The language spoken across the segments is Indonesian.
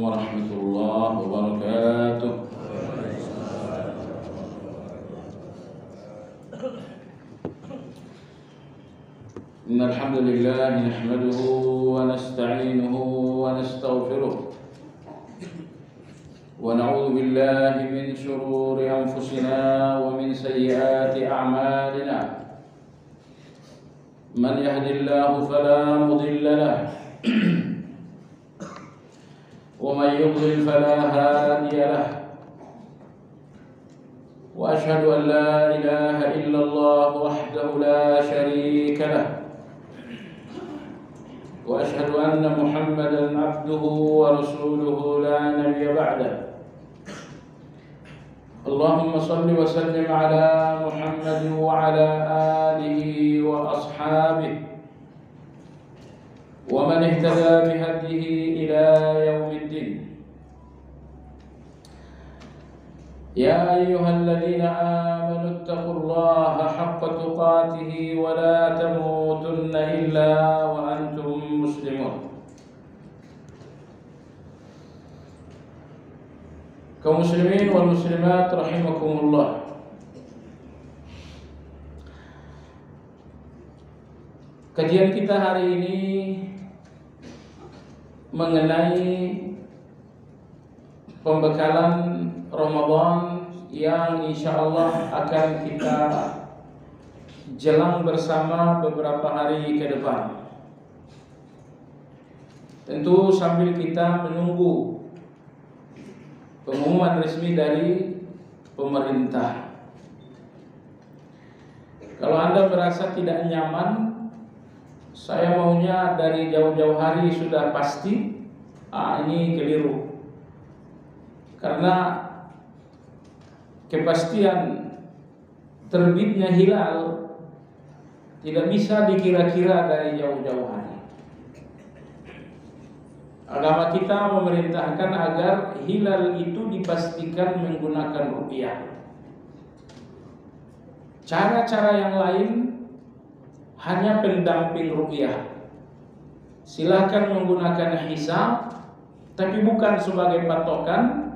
warahmatullahi wabarakatuh. Innal hamdalillah nahmaduhu wa nasta'inuhu wa nastaghfiruh wa na'udzu billahi min shururi anfusina wa min sayyiati a'malina. Man yahdihillahu fala mudilla lahu wa man yudlil fala hadiya lahu. Wa ashhadu an la ilaha illallah wahdahu la sharika lahu wa ashhadu anna Muhammadan abduhu wa rasuluhu la nabiyya ba'dahu. Allahumma salli wa sallim ala Muhammad wa ala alihi wa ashabihi wa man ihtada bihadihi ila yaumiddin. Ya ayyuhalladzina amanu ittaqullaha haqqa tuqatih wa la tamutunna illa wa antum muslimun. Kaum muslimin wal muslimat rahimakumullah. Kajian kita hari ini mengenai pembekalan Ramadan yang insyaallah akan kita jelang bersama beberapa hari ke depan. Tentu sambil kita menunggu pengumuman resmi dari pemerintah. Kalau Anda merasa tidak nyaman, saya maunya dari jauh-jauh hari sudah pasti, ini keliru. Karena kepastian terbitnya hilal tidak bisa dikira-kira dari jauh-jauh hari. Agama kita memerintahkan agar hilal itu dipastikan menggunakan ru'yah. Cara-cara yang lain hanya pendamping ru'yah. Silakan menggunakan hisab, tapi bukan sebagai patokan,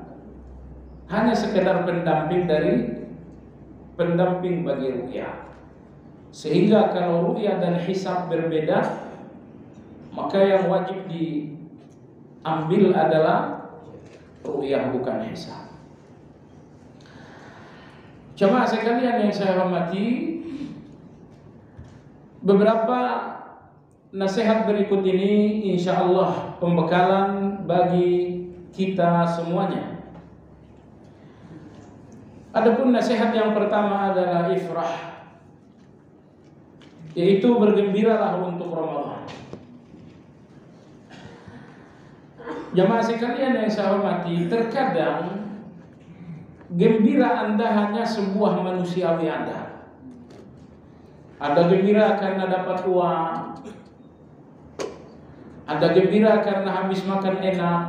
hanya sekedar pendamping bagi ru'yah. Sehingga kalau ru'yah dan hisab berbeda, maka yang wajib diambil adalah ru'yah bukan hisab. Jemaah sekalian yang saya hormati, beberapa nasihat berikut ini insyaallah pembekalan bagi kita semuanya. Adapun nasihat yang pertama adalah ifrah, yaitu bergembiralah untuk Ramadan. Jamaah sekalian yang saya hormati, terkadang gembira Anda hanya sebuah manusiawi Anda. Ada gembira karena dapat uang, ada gembira karena habis makan enak.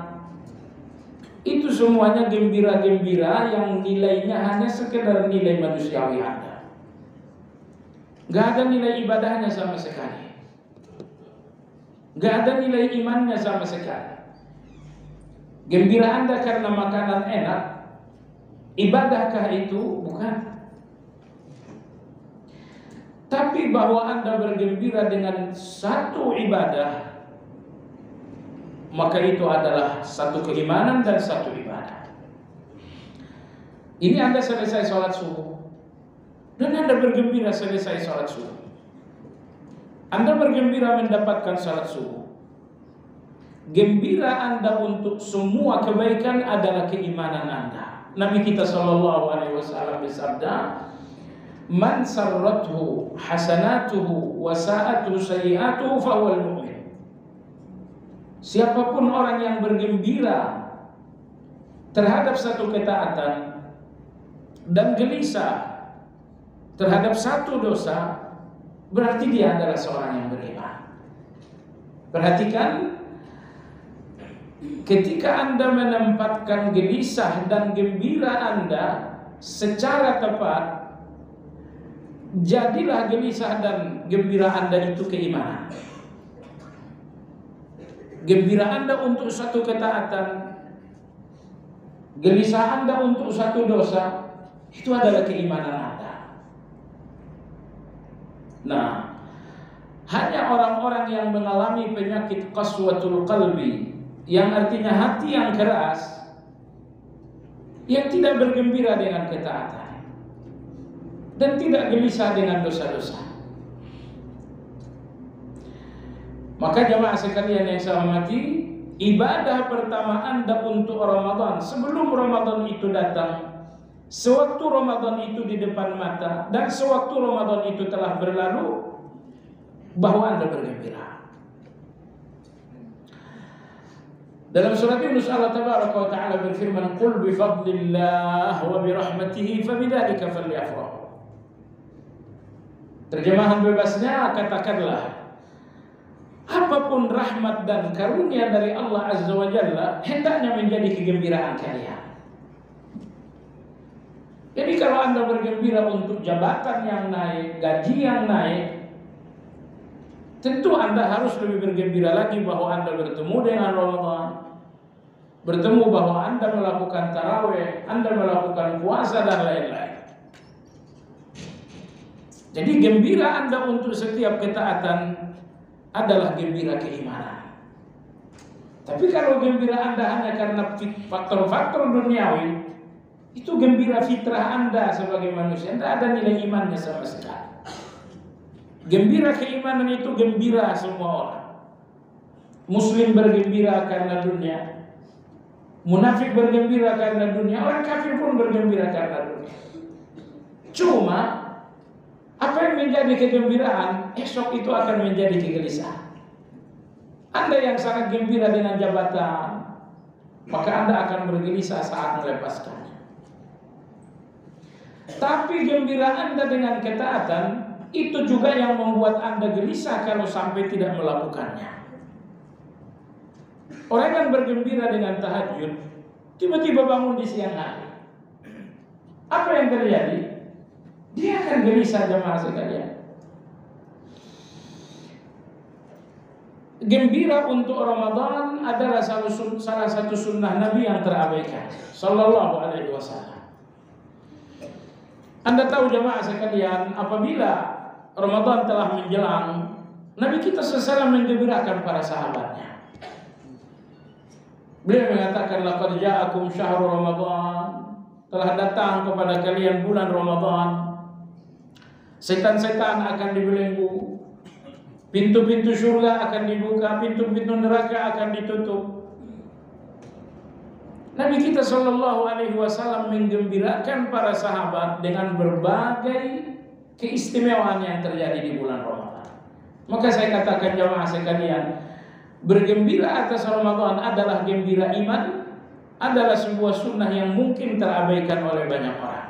Itu semuanya gembira-gembira yang nilainya hanya sekedar nilai manusiawi Anda. Gak ada nilai ibadahnya sama sekali, gak ada nilai imannya sama sekali. Gembira Anda karena makanan enak, ibadahkah itu? Bukan. Tapi bahwa Anda bergembira dengan satu ibadah, maka itu adalah satu keimanan dan satu ibadah. Ini Anda selesai sholat subuh, dan Anda bergembira selesai sholat subuh. Anda bergembira mendapatkan sholat subuh. Gembira Anda untuk semua kebaikan adalah keimanan Anda. Nabi kita SAW bersabda, "Man sarrathu hasanatuhu wa sa'atuhu sayyi'atuhu fahuwal mu'min." Siapapun orang yang bergembira terhadap satu ketaatan dan gelisah terhadap satu dosa, berarti dia adalah seorang yang beriman. Perhatikan, ketika Anda menempatkan gelisah dan gembira Anda secara tepat, jadilah gelisah dan gembira Anda itu keimanan. Gembira Anda untuk satu ketaatan gelisah Anda untuk satu dosa, itu adalah keimanan Anda. Nah, hanya orang-orang yang mengalami penyakit qaswatul qalbi, yang artinya hati yang keras, yang tidak bergembira dengan ketaatan dan tidak gelisah dengan dosa-dosa. Maka jamaah sekalian yang saya hormati, ibadah pertama Anda untuk Ramadan, sebelum Ramadan itu datang, sewaktu Ramadan itu di depan mata, dan sewaktu Ramadan itu telah berlalu, bahwa Anda bergembira. Dalam surat Yunus Allah Tabaraka wa Ta'ala berfirman, "Qul bi fadlillah wa bi rahmatihi fabidzalika falyafrahu." Terjemahan bebasnya, katakanlah, apapun rahmat dan karunia dari Allah Azza wa Jalla hendaknya menjadi kegembiraan kalian. Jadi kalau Anda bergembira untuk jabatan yang naik, gaji yang naik, tentu Anda harus lebih bergembira lagi bahwa Anda bertemu dengan Ramadan, bertemu bahwa Anda melakukan tarawih, Anda melakukan puasa dan lain-lain. Jadi gembira Anda untuk setiap ketaatan adalah gembira keimanan. Tapi kalau gembira Anda hanya karena faktor-faktor duniawi, itu gembira fitrah Anda sebagai manusia, tidak ada nilai imannya sama sekali. Gembira keimanan itu gembira semua orang. Muslim bergembira karena dunia, munafik bergembira karena dunia, orang kafir pun bergembira karena dunia. Cuma apa yang menjadi kegembiraan, esok itu akan menjadi kegelisahan. Anda yang sangat gembira dengan jabatan, maka Anda akan bergelisah saat melepaskannya. Tapi gembira Anda dengan ketaatan, itu juga yang membuat Anda gelisah kalau sampai tidak melakukannya. Orang yang bergembira dengan tahajud, tiba-tiba bangun di siang hari, apa yang terjadi? Dia akan gelisah, jemaah sekalian. Gembira untuk Ramadan adalah salah satu sunnah Nabi yang terabaikan, Sallallahu Alaihi Wasallam. Anda tahu jemaah sekalian, apabila Ramadan telah menjelang, Nabi kita SAW menggembirakan para sahabatnya. Beliau mengatakan, "Laqad ja'akum syahrul Ramadan." Telah datang kepada kalian bulan Ramadan. Setan-setan akan dibelenggu, pintu-pintu surga akan dibuka, pintu-pintu neraka akan ditutup. Nabi kita Shallallahu Alaihi Wasallam menggembirakan para sahabat dengan berbagai keistimewaan yang terjadi di bulan Ramadan. Maka saya katakan jamaah sekalian, bergembira atas Ramadan adalah gembira iman, adalah sebuah sunnah yang mungkin terabaikan oleh banyak orang.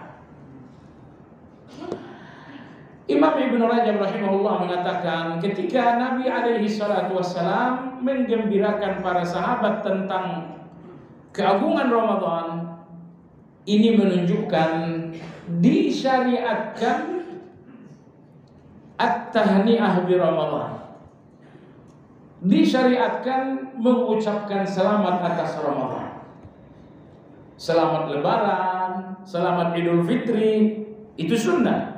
Imam Ibn Rajab rahimahullah mengatakan, ketika Nabi alaihi salatu wassalam menggembirakan para sahabat tentang keagungan Ramadan, ini menunjukkan disyariatkan at-tahni'ah bi Ramadan. Disyariatkan mengucapkan selamat atas Ramadan. Selamat Lebaran, selamat Idul Fitri, itu sunnah.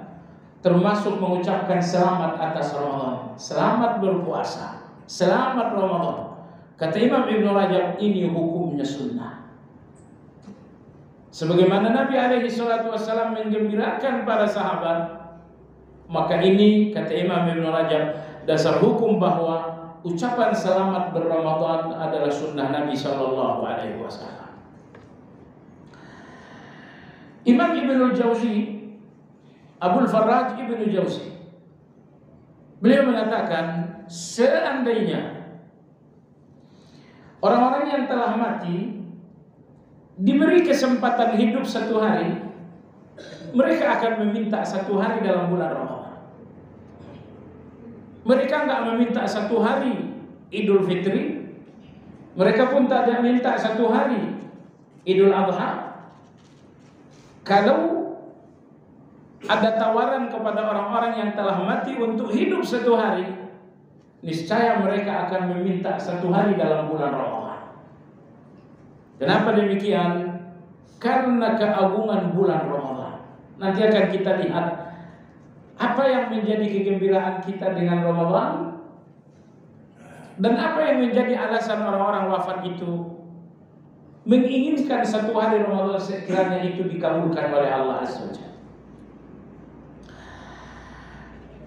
Termasuk mengucapkan selamat atas Ramadan, selamat berpuasa, selamat Ramadan. Kata Imam Ibn Rajab, ini hukumnya sunnah. Sebagaimana Nabi alaihi salatu wassalam menggembirakan para sahabat, maka ini kata Imam Ibn Rajab dasar hukum bahwa ucapan selamat berRamadan adalah sunnah Nabi Sallallahu Alaihi Wasallam. Imam Ibnul Jauzi, Abul Farraj Ibnu Jauzi, beliau mengatakan, seandainya orang-orang yang telah mati diberi kesempatan hidup satu hari, mereka akan meminta satu hari dalam bulan Ramadan. Mereka enggak meminta satu hari Idul Fitri, mereka pun tak minta satu hari Idul Adha. Kalau ada tawaran kepada orang-orang yang telah mati untuk hidup satu hari, niscaya mereka akan meminta satu hari dalam bulan Ramadan. Kenapa demikian? karena keagungan bulan Ramadan. Nanti akan kita lihat apa yang menjadi kegembiraan kita dengan Ramadan dan apa yang menjadi alasan orang-orang wafat itu menginginkan satu hari Ramadan sekiranya itu dikabulkan oleh Allah Azza wa Jalla.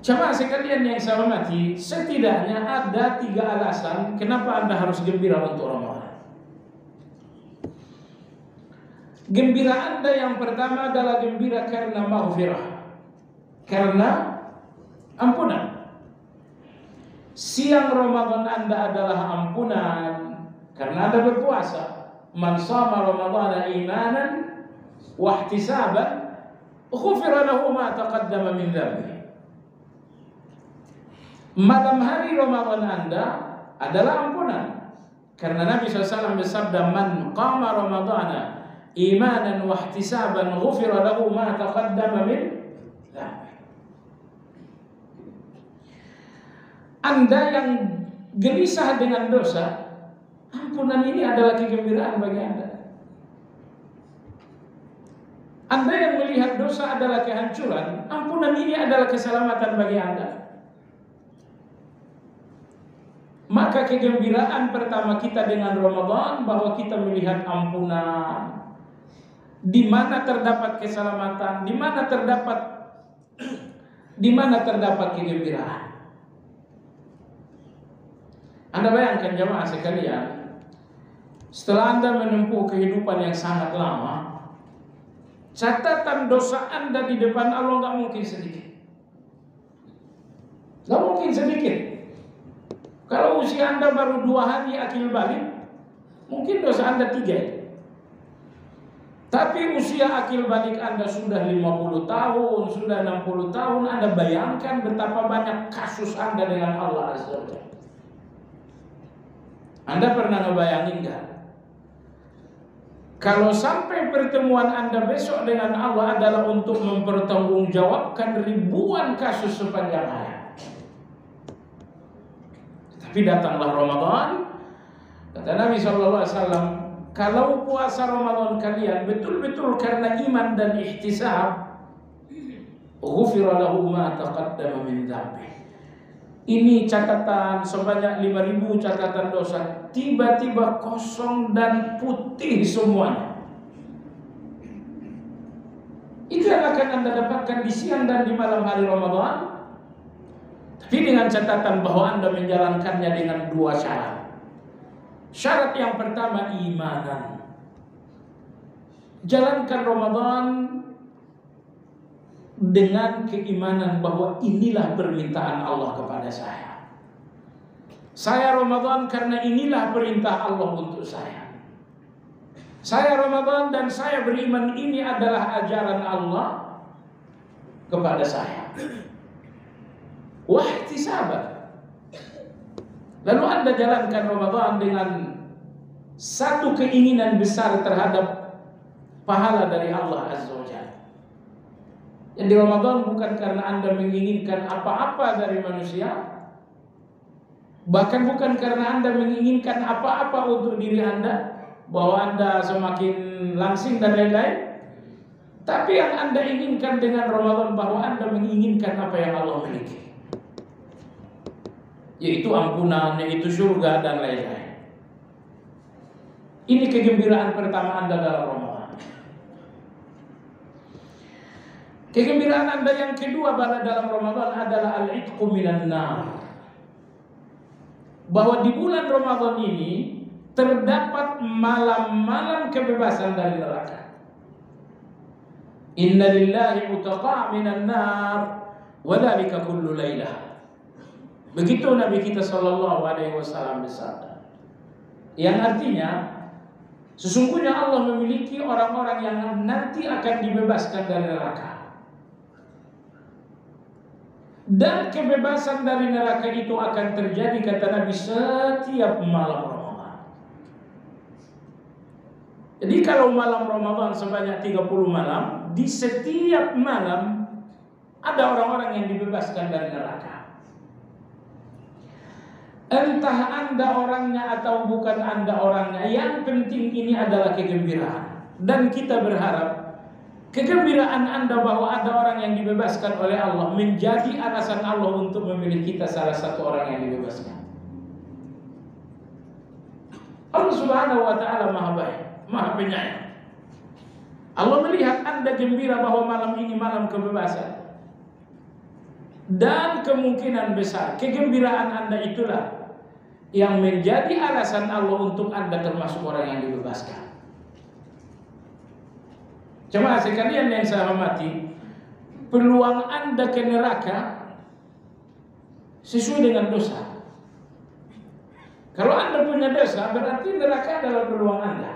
Jamaah sekalian yang saya hormati, setidaknya ada 3 alasan kenapa Anda harus gembira untuk Ramadan. Gembira Anda yang pertama adalah gembira karena maghfirah, karena ampunan. Siang Ramadan Anda adalah ampunan karena Anda berpuasa. Man shama Ramadhana imanan wa ihtisaban ghufira lahu ma taqaddama min dhanbihi. Malam hari Ramadan Anda adalah ampunan karena Nabi SAW bersabda, man qama Ramadhana imanan wa ihtisaban ghufira lahu ma taqaddama min dhanbihi. Anda yang gelisah dengan dosa, ampunan ini adalah kegembiraan bagi Anda. Anda yang melihat dosa adalah kehancuran, ampunan ini adalah keselamatan bagi Anda. Maka kegembiraan pertama kita dengan Ramadan bahwa kita melihat ampunan, di mana terdapat keselamatan, di mana terdapat kegembiraan. Anda bayangkan jemaah sekalian, setelah Anda menempuh kehidupan yang sangat lama, catatan dosa Anda di depan Allah nggak mungkin sedikit. Nggak mungkin sedikit. Kalau usia Anda baru 2 hari akil balik, mungkin dosa Anda 3. Tapi usia akil balik Anda sudah 50 tahun, sudah 60 tahun, Anda bayangkan betapa banyak kasus Anda dengan Allah Azza wa Jalla. Anda pernah ngebayangin gak? Kalau sampai pertemuan Anda besok dengan Allah adalah untuk mempertanggungjawabkan ribuan kasus sepanjang hayat. Tapi datanglah Ramadan, kata Nabi SAW, kalau puasa Ramadan kalian betul-betul karena iman dan ihtisab, ghufira lahu ma taqaddama min dhanbihi. Ini catatan sebanyak 5.000 catatan dosa tiba-tiba kosong dan putih semuanya. Itu yang akan Anda dapatkan di siang dan di malam hari Ramadan. Tapi dengan catatan bahwa Anda menjalankannya dengan 2 syarat. Syarat yang pertama imanan. Jalankan Ramadan dengan keimanan bahwa inilah permintaan Allah kepada saya. Saya Ramadan karena inilah perintah Allah untuk saya. Saya Ramadan dan saya beriman ini adalah ajaran Allah kepada saya. Wahtisaban. Lalu Anda jalankan Ramadan dengan satu keinginan besar terhadap pahala dari Allah Azza wa Jalla. Yang di Ramadan bukan karena Anda menginginkan apa-apa dari manusia, bahkan bukan karena Anda menginginkan apa-apa untuk diri Anda, bahwa Anda semakin langsing dan lain-lain. Tapi yang Anda inginkan dengan Ramadan bahwa Anda menginginkan apa yang Allah miliki, yaitu ampunan, yaitu surga dan lain-lain. Ini kegembiraan pertama Anda dalam Ramadan. Kegembiraan Anda yang kedua pada dalam Ramadan adalah al-'itqu minan nar. Bahwa di bulan Ramadan ini terdapat malam-malam kebebasan dari neraka. Inna lillahi mutaqa' minan nar wa dzalika kullu lailah. Begitu Nabi kita sallallahu alaihi wasallam bersabda. Yang artinya sesungguhnya Allah memiliki orang-orang yang nanti akan dibebaskan dari neraka. Dan kebebasan dari neraka itu akan terjadi, kata Nabi, setiap malam Ramadan. Jadi kalau malam Ramadan sebanyak 30 malam, di setiap malam ada orang-orang yang dibebaskan dari neraka. Entah Anda orangnya atau bukan Anda orangnya, yang penting ini adalah kegembiraan. dan kita berharap kegembiraan Anda bahwa ada orang yang dibebaskan oleh Allah menjadi alasan Allah untuk memilih kita salah satu orang yang dibebaskan. Allah Subhanahu wa Ta'ala Maha Baik, Maha Penyayang. Allah melihat Anda gembira bahwa malam ini malam kebebasan, dan kemungkinan besar kegembiraan Anda itulah yang menjadi alasan Allah untuk Anda termasuk orang yang dibebaskan. Jemaah sekalian yang saya hormati, peluang Anda ke neraka sesuai dengan dosa. Kalau Anda punya dosa, berarti neraka adalah peluang Anda.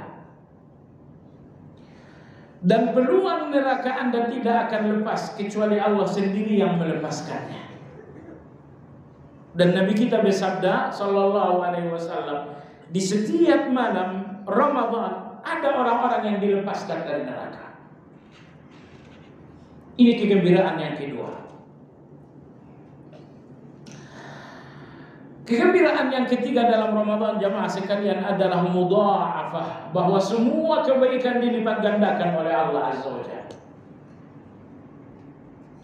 Dan peluang neraka Anda tidak akan lepas kecuali Allah sendiri yang melepaskannya. Dan Nabi kita bersabda sallallahu alaihi wasallam, di setiap malam Ramadan ada orang-orang yang dilepaskan dari neraka. Ini kegembiraan yang kedua. Kegembiraan yang ketiga dalam Ramadan, jamaah sekalian, adalah mudha'afah, bahwa semua kebaikan dilipat gandakan oleh Allah Azza wa Jalla.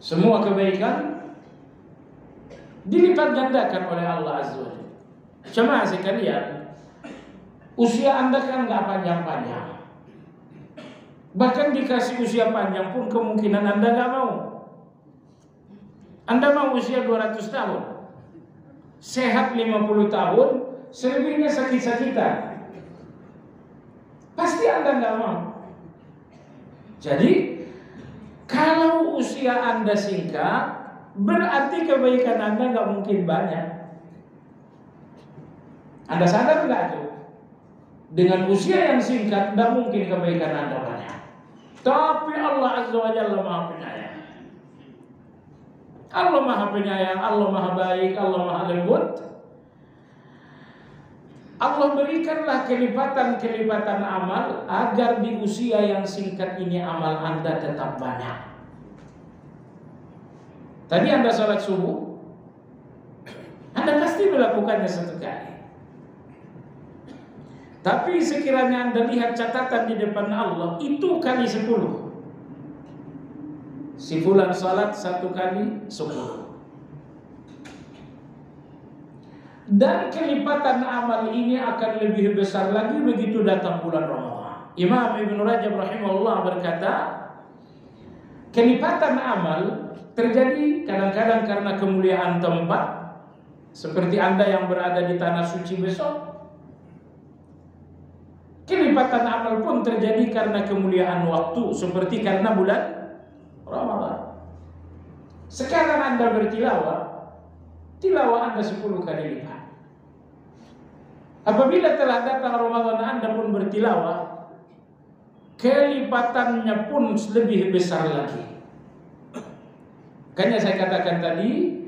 Semua kebaikan dilipat gandakan oleh Allah Azza wa Jalla. Jamaah sekalian, usia Anda kan nggak panjang-panjang. Bahkan dikasih usia panjang pun kemungkinan Anda nggak mau. Anda mau usia 200 tahun, sehat 50 tahun, selebihnya sakit-sakitan, pasti Anda nggak mau. Jadi kalau usia Anda singkat, berarti kebaikan Anda nggak mungkin banyak. Anda sadar nggak tuh? Dengan usia yang singkat, tidak mungkin kebaikan Anda banyak. Tapi Allah Azza wa Jalla Maha Penyayang. Allah Maha Penyayang, Allah Maha Baik, Allah Maha Lembut. Allah berikanlah kelipatan-kelipatan amal agar di usia yang singkat ini amal Anda tetap banyak. Tadi Anda salat subuh, Anda pasti melakukannya satu kali. Tapi sekiranya Anda lihat catatan di depan Allah, itu kali 10. Si fulan salat 1 kali 10. Dan kelipatan amal ini akan lebih besar lagi begitu datang bulan Ramadan. Imam Ibn Rajab rahimahullah berkata, kelipatan amal terjadi kadang-kadang karena kemuliaan tempat, seperti Anda yang berada di tanah suci besok. Kelipatan amal pun terjadi karena kemuliaan waktu, seperti karena bulan Ramadan. Sekarang Anda bertilawah, tilawah Anda 10 kali lipat. Apabila telah datang Ramadan, Anda pun bertilawah, kelipatannya pun lebih besar lagi. Makanya saya katakan tadi,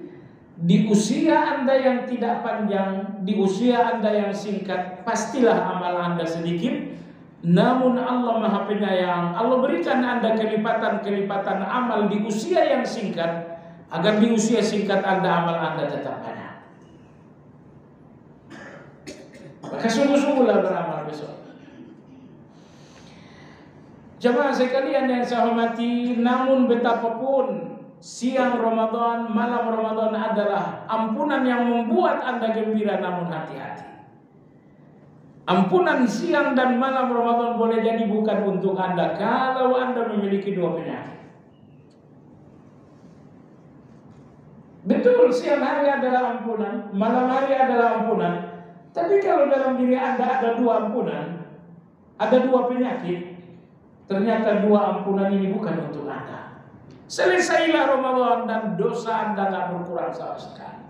di usia Anda yang tidak panjang, di usia Anda yang singkat, pastilah amal Anda sedikit. Namun Allah Maha Penyayang, Allah berikan Anda kelipatan-kelipatan amal di usia yang singkat, agar di usia singkat Anda amal Anda tetap banyak. Maka sungguh-sungguhlah beramal besok. Jemaah sekalian yang saya hormati, namun betapapun siang Ramadan, malam Ramadan adalah ampunan yang membuat Anda gembira, namun hati-hati. Ampunan siang dan malam Ramadan boleh jadi bukan untuk Anda kalau Anda memiliki 2 penyakit. Betul, siang hari adalah ampunan, malam hari adalah ampunan. Tapi kalau dalam diri Anda ada 2 ampunan, ada 2 penyakit, ternyata 2 ampunan ini bukan untuk Anda. Selesailah Ramadan dan dosa Anda tidak berkurang sama sekali.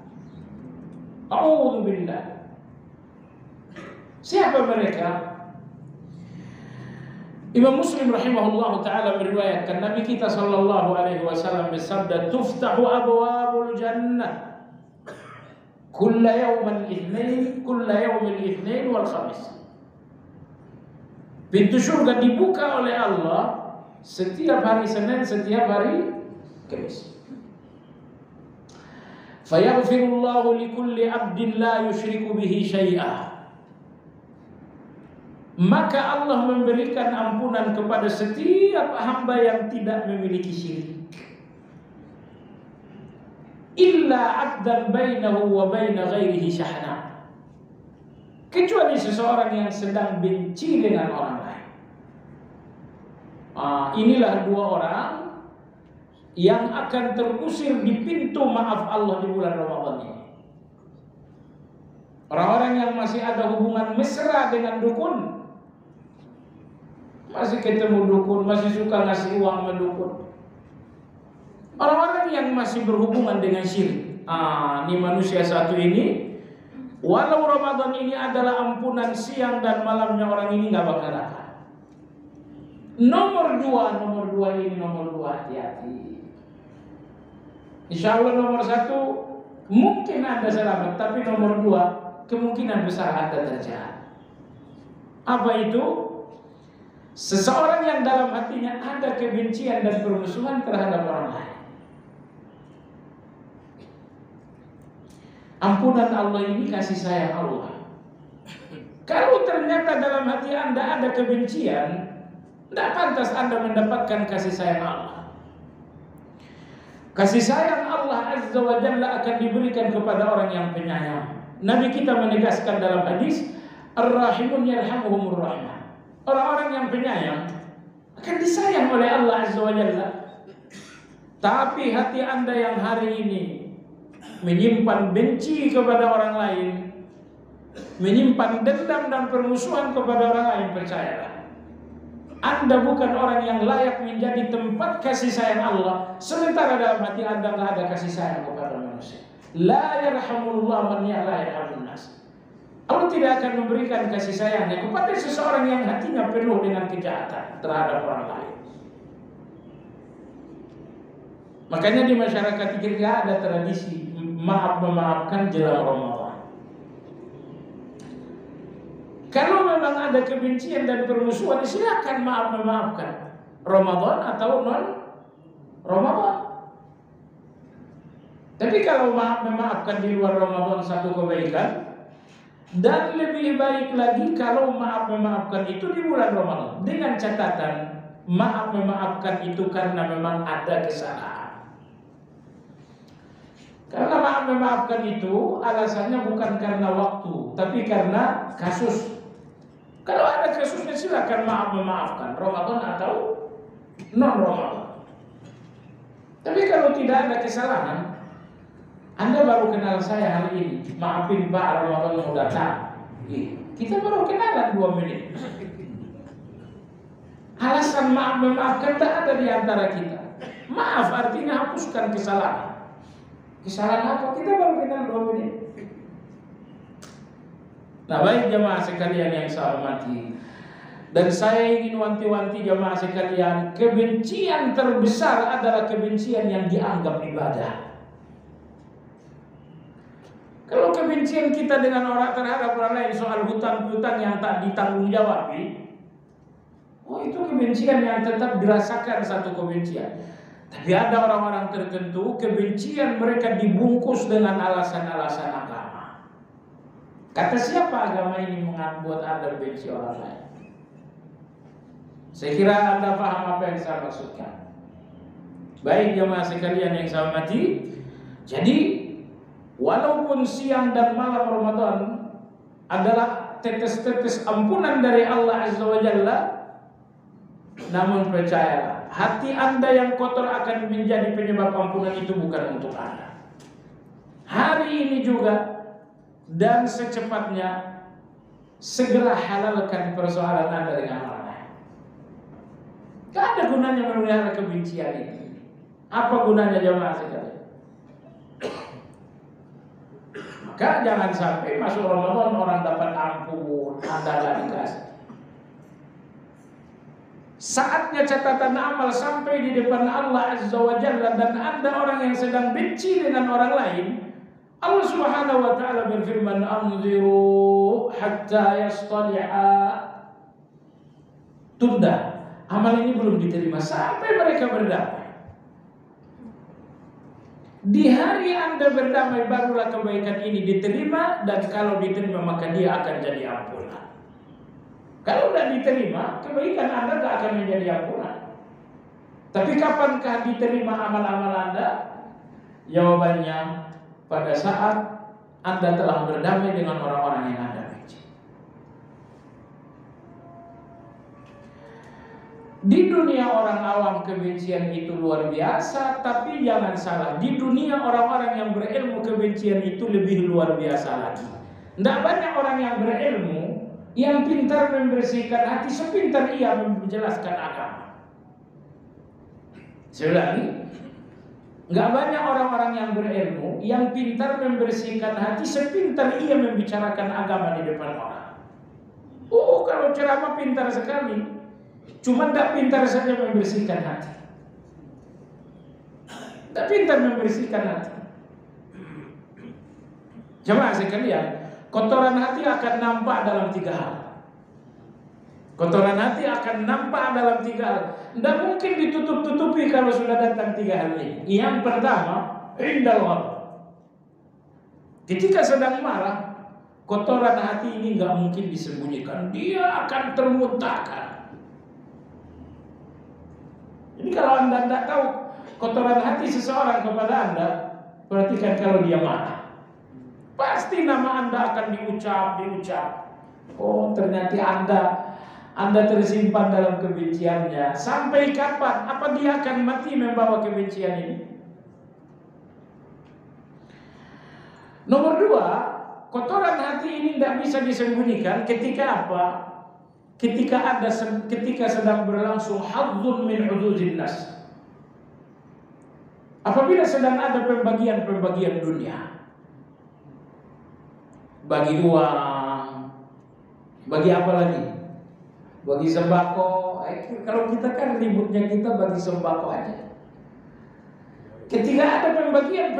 A'udzubillah. Siapa mereka? Imam Muslim rahimahullah ta'ala meriwayatkan, Nabi kita sallallahu alaihi wasallam bersabda, tuftahu abwabul jannah kulla yawmal ithnain wal khamis. Pintu surga dibuka oleh Allah setiap hari Senin, setiap hari Kamis. Fayaghfirullahu likulli abdin la yushriku bihi syai'ah. maka Allah memberikan ampunan kepada setiap hamba yang tidak memiliki syirik. Illa abdan bainahu wa baina ghairihi syahna, kecuali seseorang yang sedang benci dengan orang lain. Inilah dua orang yang akan terusir di pintu maaf Allah di bulan Ramadan ini. Orang-orang yang masih ada hubungan mesra dengan dukun, masih ketemu dukun, masih suka ngasih uang sama dukun. Orang-orang yang masih berhubungan dengan syirik. Ini manusia satu ini, walau Ramadan ini adalah ampunan siang dan malamnya, orang ini gak bakal dapat. Nomor dua ini, hati-hati. Insya Allah nomor satu mungkin Anda selamat, tapi nomor dua kemungkinan besar Anda terjahat. Apa itu? Seseorang yang dalam hatinya ada kebencian dan permusuhan terhadap orang lain. Ampunan Allah ini kasih sayang Allah. Kalau ternyata dalam hati Anda ada kebencian, tidak pantas Anda mendapatkan kasih sayang Allah. Kasih sayang Allah Azza wa Jalla akan diberikan kepada orang yang penyayang. Nabi kita menegaskan dalam hadis, Ar-Rahimun yarhamuhumur rahman. Orang-orang yang penyayang akan disayang oleh Allah Azza wa Jalla. Tapi hati Anda yang hari ini menyimpan benci kepada orang lain, menyimpan dendam dan permusuhan kepada orang lain, percayalah, Anda bukan orang yang layak menjadi tempat kasih sayang Allah, sementara dalam hati Anda tidak ada kasih sayang kepada manusia. La yarhamullah man la yarhamun nas. Allah tidak akan memberikan kasih sayangnya kepada seseorang yang hatinya penuh dengan kejahatan terhadap orang lain. Makanya di masyarakat kita ada tradisi maaf-memaafkan jelang Ramadan. Kalau memang ada kebencian dan permusuhan, silakan maaf-memaafkan, Ramadan atau non Ramadan. Tapi kalau maaf-memaafkan di luar Ramadan satu kebaikan, dan lebih baik lagi kalau maaf-memaafkan itu di bulan Ramadan, dengan catatan maaf-memaafkan itu karena memang ada kesalahan. Karena maaf-memaafkan itu alasannya bukan karena waktu, tapi karena kasus. Kalau ada kasusnya silakan maaf-memaafkan, Ramadan atau non-Ramadan. Tapi kalau tidak ada kesalahan, Anda baru kenal saya hari ini, maafin Pak, Ramadan mau datang. Kita baru kenalan 2 menit. Alasan maaf-memaafkan tak ada di antara kita. Maaf artinya hapuskan kesalahan. Kesalahan apa? Kita baru kenal 2 menit. Nah, baik jemaah sekalian yang saya hormati, dan saya ingin wanti-wanti jemaah sekalian, kebencian terbesar adalah kebencian yang dianggap ibadah. Kalau kebencian kita dengan orang terhadap orang lain soal hutang-hutang yang tak ditanggung jawab, itu kebencian yang tetap dirasakan satu kebencian. Tapi ada orang-orang tertentu kebencian mereka dibungkus dengan alasan-alasan agama. Kata siapa agama ini membuat Anda benci orang lain? Saya kira Anda paham apa yang saya maksudkan. Baik jemaah sekalian yang saya hormati, jadi walaupun siang dan malam Ramadan adalah tetes-tetes ampunan dari Allah Azza wa Jalla, namun percayalah, hati Anda yang kotor akan menjadi penyebab ampunan itu bukan untuk Anda. Hari ini juga dan secepatnya segera halalkan persoalan Anda dengan orang lain. Tidak ada gunanya memelihara kebencian ini. Apa gunanya jemaah sekalian? Maka jangan sampai masuk Ramadan orang dapat ampun, Anda gak dikasih. Saatnya catatan amal sampai di depan Allah Azza wa Jalla, dan Anda orang yang sedang benci dengan orang lain, Allah Subhanahu wa Ta'ala berfirman, anziru hatta yastali'a. Tunda, amal ini belum diterima sampai mereka berdamai. Di hari Anda berdamai barulah kebaikan ini diterima, dan kalau diterima maka dia akan jadi ampunan. Kalau tidak diterima, kebaikan Anda tidak akan menjadi ampunan. Tapi kapankah diterima amal-amal Anda? Jawabannya, pada saat Anda telah berdamai dengan orang-orang yang Anda benci. Di dunia orang awam kebencian itu luar biasa, tapi jangan salah, di dunia orang-orang yang berilmu kebencian itu lebih luar biasa lagi. Tidak banyak orang yang berilmu yang pintar membersihkan hati sepintar ia menjelaskan agama. Saya ulangi, nggak banyak orang-orang yang berilmu yang pintar membersihkan hati sepintar ia membicarakan agama di depan orang. Oh, kalau ceramah pintar sekali. Cuma tidak pintar saja membersihkan hati. Tidak pintar membersihkan hati. Jemaah sekalian, kotoran hati akan nampak dalam 3 hal. Kotoran hati akan nampak dalam 3 hal. Tidak mungkin ditutup-tutupi kalau sudah datang 3 hal ini. Yang pertama, indal ghadab. Ketika sedang marah, kotoran hati ini nggak mungkin disembunyikan. Dia akan termuntahkan. Jadi kalau Anda tidak tahu kotoran hati seseorang kepada Anda, perhatikan kalau dia marah. Pasti nama Anda akan diucap. Oh, ternyata Anda tersimpan dalam kebenciannya. Sampai kapan? Apa dia akan mati membawa kebencian ini? Nomor 2, kotoran hati ini tidak bisa disembunyikan ketika apa? Ketika sedang berlangsung hadzun min huduzin nas. Apabila sedang ada pembagian dunia. Bagi uang, bagi apa lagi? Bagi sembako. Kalau kita kan ributnya kita bagi sembako aja. Ketika ada pembagian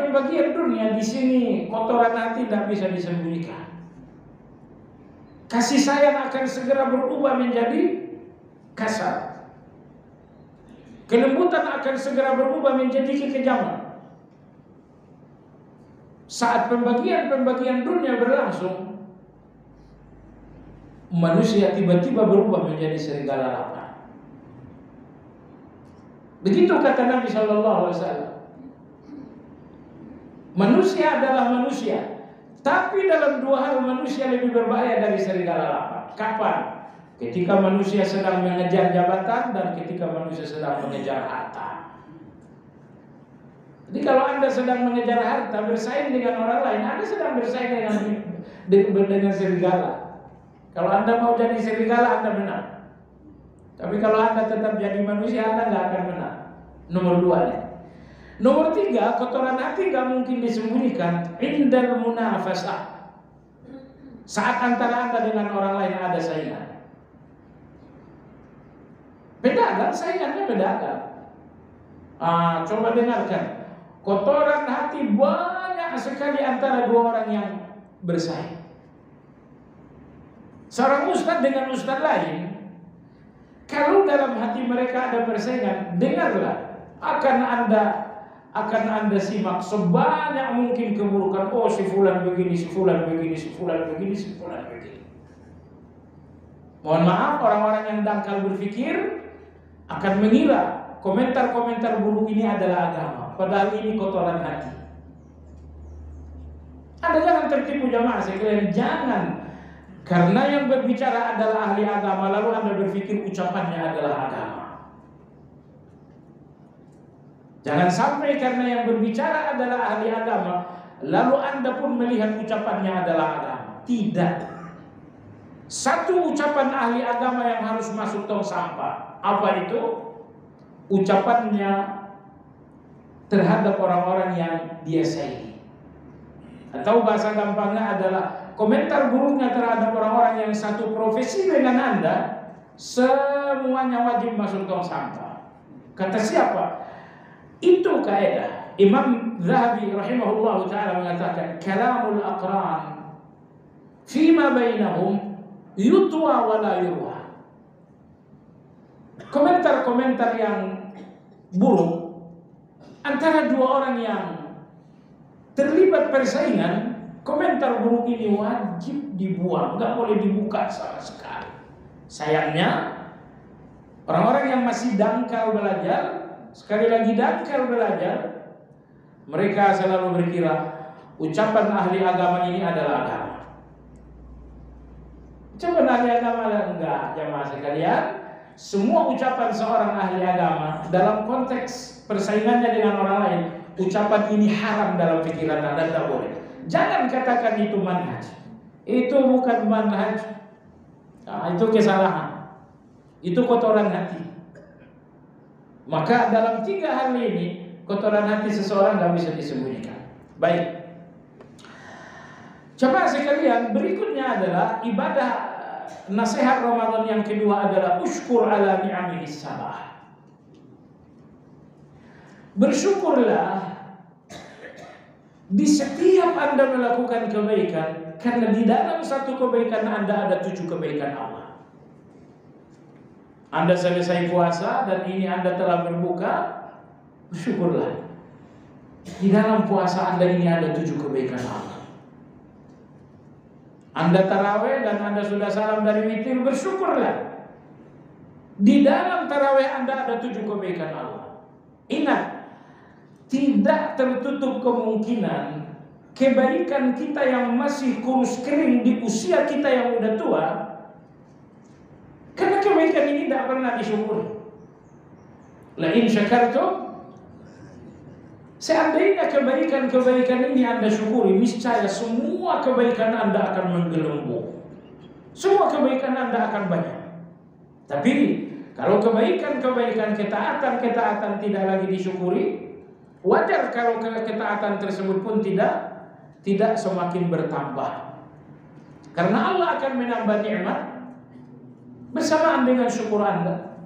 dunia di sini, kotoran hati tidak bisa disembunyikan. Kasih sayang akan segera berubah menjadi kasar. Kelembutan akan segera berubah menjadi kekejaman. Saat pembagian dunia berlangsung, manusia tiba-tiba berubah menjadi serigala lapar. Begitu kata Nabi SAW. Manusia adalah manusia. Tapi dalam 2 hal manusia lebih berbahaya dari serigala lapar. Kapan? Ketika manusia sedang mengejar jabatan dan ketika manusia sedang mengejar harta. Jadi kalau Anda sedang mengejar harta, bersaing dengan orang lain, Anda sedang bersaing dengan serigala. Kalau Anda mau jadi serigala, Anda menang. Tapi kalau Anda tetap jadi manusia, Anda nggak akan menang. Nomor 2-nya. Nomor 3, kotoran hati gak mungkin disembunyikan. Indal munafasah. Saat antara Anda dengan orang lain ada saingan. Pedagang, saingannya pedagang. Coba dengarkan. Kotoran hati banyak sekali antara 2 orang yang bersaing. Seorang ustadz dengan ustadz lain, kalau dalam hati mereka ada persaingan, dengarlah, akan anda simak sebanyak mungkin keburukan. Oh, si fulan begini, si fulan begini, si fulan begini, si fulan begini. Mohon maaf, orang-orang yang dangkal berpikir akan mengira komentar-komentar buruk ini adalah agama. Padahal ini kotoran hati. Anda jangan tertipu jamaah sekalian, jangan. Karena yang berbicara adalah ahli agama, lalu Anda berpikir ucapannya adalah agama. Jangan sampai karena yang berbicara adalah ahli agama, lalu Anda pun melihat ucapannya adalah agama. Tidak. Satu ucapan ahli agama yang harus masuk tong sampah. Apa itu? Ucapannya terhadap orang-orang yang dia saingi. Atau bahasa gampangnya adalah komentar buruknya terhadap orang-orang yang satu profesi dengan Anda, semuanya wajib masuk tong sampah. Kata siapa? Itu kaidah. Imam Zahabi rahimahullah ta'ala mengatakan, kalamul aqran fima bainahum yutwa wa la yurwa. Komentar-komentar yang buruk antara 2 orang yang terlibat persaingan, komentar buruk ini wajib dibuang, nggak boleh dibuka sama sekali. Sayangnya orang-orang yang masih dangkal belajar, sekali lagi dangkal belajar, mereka selalu berkira ucapan ahli agama ini adalah agama. Ucapan ahli agama enggak, jamaah sekalian. Semua ucapan seorang ahli agama dalam konteks persaingannya dengan orang lain, ucapan ini haram dalam pikiran Anda, tidak boleh. Jangan katakan itu manhaj. Itu bukan manhaj. Nah, itu kesalahan. Itu kotoran hati. Maka dalam 3 hal ini, kotoran hati seseorang tidak bisa disembunyikan. Baik. Coba sekalian, berikutnya adalah ibadah nasihat Ramadan yang kedua adalah usykur ala ni'amihis sabah. Bersyukurlah di setiap Anda melakukan kebaikan, karena di dalam satu kebaikan Anda ada 7 kebaikan Allah. Anda selesai puasa dan ini Anda telah berbuka, bersyukurlah. Di dalam puasa Anda ini ada 7 kebaikan Allah. Anda tarawih dan Anda sudah salam dari witir, bersyukurlah. Di dalam tarawih Anda ada 7 kebaikan Allah. Ingat, tidak tertutup kemungkinan kebaikan kita yang masih kurus kering di usia kita yang udah tua, karena kebaikan ini tidak pernah disyukuri. La in syakartum, seandainya kebaikan-kebaikan ini Anda syukuri, niscaya semua kebaikan Anda akan menggelembung. Semua kebaikan Anda akan banyak. Tapi kalau kebaikan-kebaikan ketaatan tidak lagi disyukuri, wajar kalau ketaatan tersebut pun tidak semakin bertambah. Karena Allah akan menambah nikmat bersamaan dengan syukur Anda.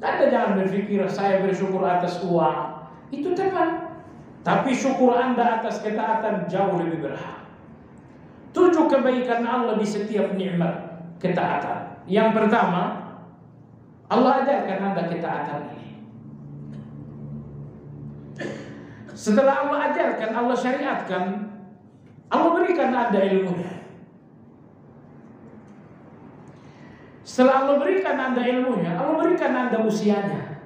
Anda jangan berpikir saya bersyukur atas uang, itu tepat. Tapi syukur Anda atas ketaatan jauh lebih berhak. 7 kebaikan Allah di setiap nikmat ketaatan. Yang pertama, Allah ajarkan Anda ketaatan ini. Setelah Allah ajarkan, Allah syariatkan, Allah berikan Anda ilmunya. Setelah Allah berikan Anda ilmunya, Allah berikan Anda usianya.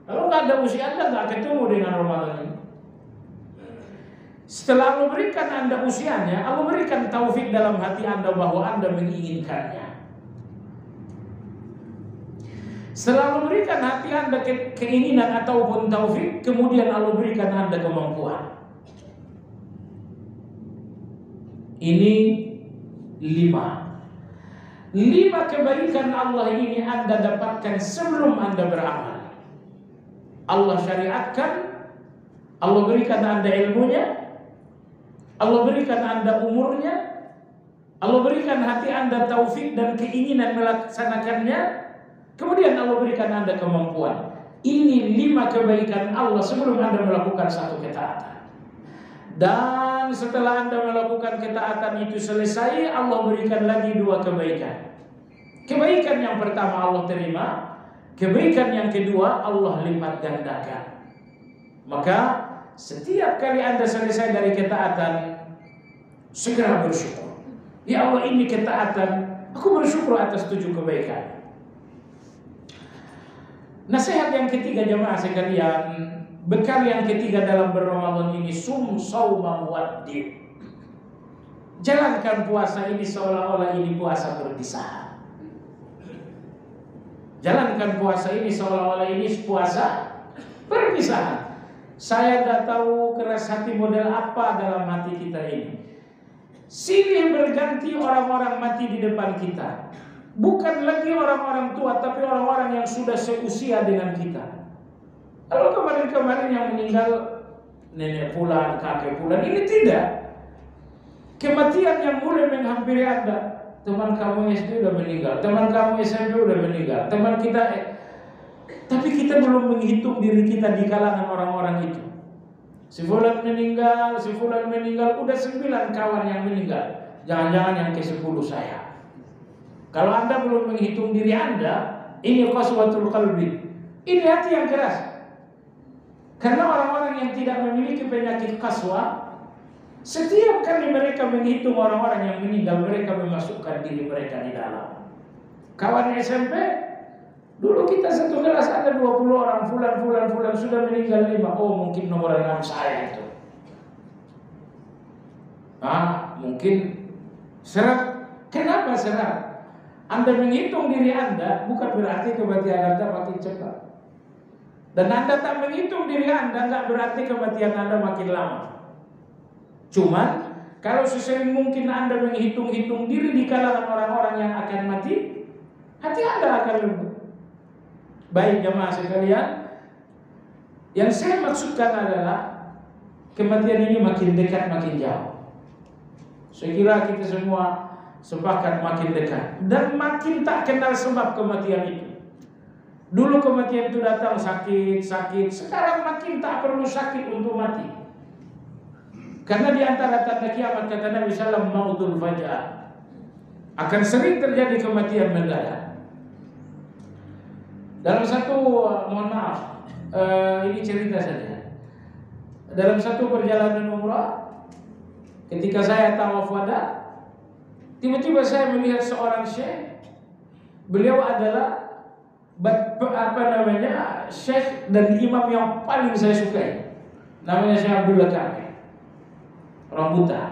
Kalau nggak ada usia, Anda nggak ketemu dengan Ramadan ini. Setelah Allah berikan Anda usianya, Allah berikan taufik dalam hati Anda bahwa Anda menginginkannya. Setelah Allah berikan hati Anda keinginan ataupun taufik, kemudian Allah berikan Anda kemampuan. Ini 5 kebaikan Allah ini Anda dapatkan sebelum Anda beramal. Allah syariatkan, Allah berikan Anda ilmunya, Allah berikan Anda umurnya, Allah berikan hati Anda taufik dan keinginan melaksanakannya, kemudian Allah berikan Anda kemampuan. Ini 5 kebaikan Allah sebelum Anda melakukan satu ketaatan. Dan setelah Anda melakukan ketaatan itu selesai, Allah berikan lagi 2 kebaikan. Kebaikan yang pertama Allah terima, kebaikan yang kedua Allah lipat gandakan. Maka setiap kali Anda selesai dari ketaatan, segera bersyukur. Ya Allah, ini ketaatan, aku bersyukur atas 7 kebaikan. Nasihat yang ketiga jemaah sekalian, bekal yang ketiga dalam berRamadan ini, sum sauma muwaddi. Jalankan puasa ini seolah-olah ini puasa perpisahan. Jalankan puasa ini seolah-olah ini puasa perpisahan. Saya tidak tahu keras hati model apa dalam hati kita ini. Silih berganti orang-orang mati di depan kita. Bukan lagi orang-orang tua, tapi orang-orang yang sudah seusia dengan kita. Kalau kemarin-kemarin yang meninggal nenek pulang, kakek pulang, ini tidak. Kematian yang mulai menghampiri Anda. Teman kamu SD udah meninggal, teman kamu SMP udah meninggal, teman kita, tapi kita belum menghitung diri kita di kalangan orang-orang itu. Si fulan meninggal, udah 9 kawan yang meninggal. Jangan-jangan yang ke-10 saya. Kalau Anda belum menghitung diri Anda, ini qaswatul qalbi. Ini hati yang keras. Karena orang-orang yang tidak memiliki penyakit qaswa, Setiap kali mereka menghitung orang-orang yang meninggal, mereka memasukkan diri mereka di dalam. Kawan SMP, dulu kita satu kelas ada 20 orang, fulan sudah meninggal 5. Oh, mungkin nomor 6 saya itu. Mungkin serat. Kenapa serat? Anda menghitung diri Anda bukan berarti kematian Anda makin cepat. Dan Anda tak menghitung diri Anda nggak berarti kematian Anda makin lama. Cuman kalau sesering mungkin Anda menghitung-hitung diri di kalangan orang-orang yang akan mati, hati Anda akan lembut. Baik jemaah sekalian, yang saya maksudkan adalah kematian ini makin dekat makin jauh. Saya kira kita semua sepakat makin dekat dan makin tak kenal sebab kematian itu. Dulu kematian itu datang sakit, sekarang makin tak perlu sakit untuk mati. Karena di antara tanda kiamat kata Nabi sallallahu alaihi wasallam mautul faja'ah. Akan sering terjadi kematian mendadak. Dalam satu, mohon maaf, ini cerita saja. Dalam satu perjalanan umrah, ketika saya tawaf wada, tiba-tiba saya melihat seorang syekh. Beliau adalah syekh dan imam yang paling saya sukai. Namanya Syekh Abdullah Kamil, orang buta.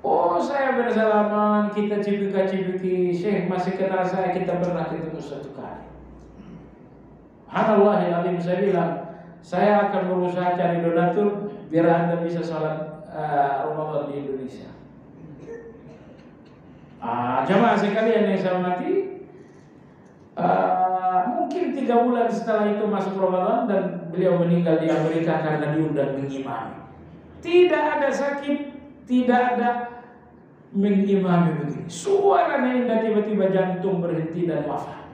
Oh, saya bersalaman, kita cipika-cipiki, Syekh masih kenal saya, kita pernah ketemu satu kali. Subhanallahil saya bilang, saya akan berusaha cari donatur biar Anda bisa sholat Ramadan di Indonesia. Jemaah sekalian yang saya hormati, mungkin 3 bulan setelah itu masuk Ramadan dan beliau meninggal di Amerika karena diundang mengimami. Tidak ada sakit, tidak ada mengimami begini. Suaranya indah, tiba-tiba jantung berhenti dan wafat.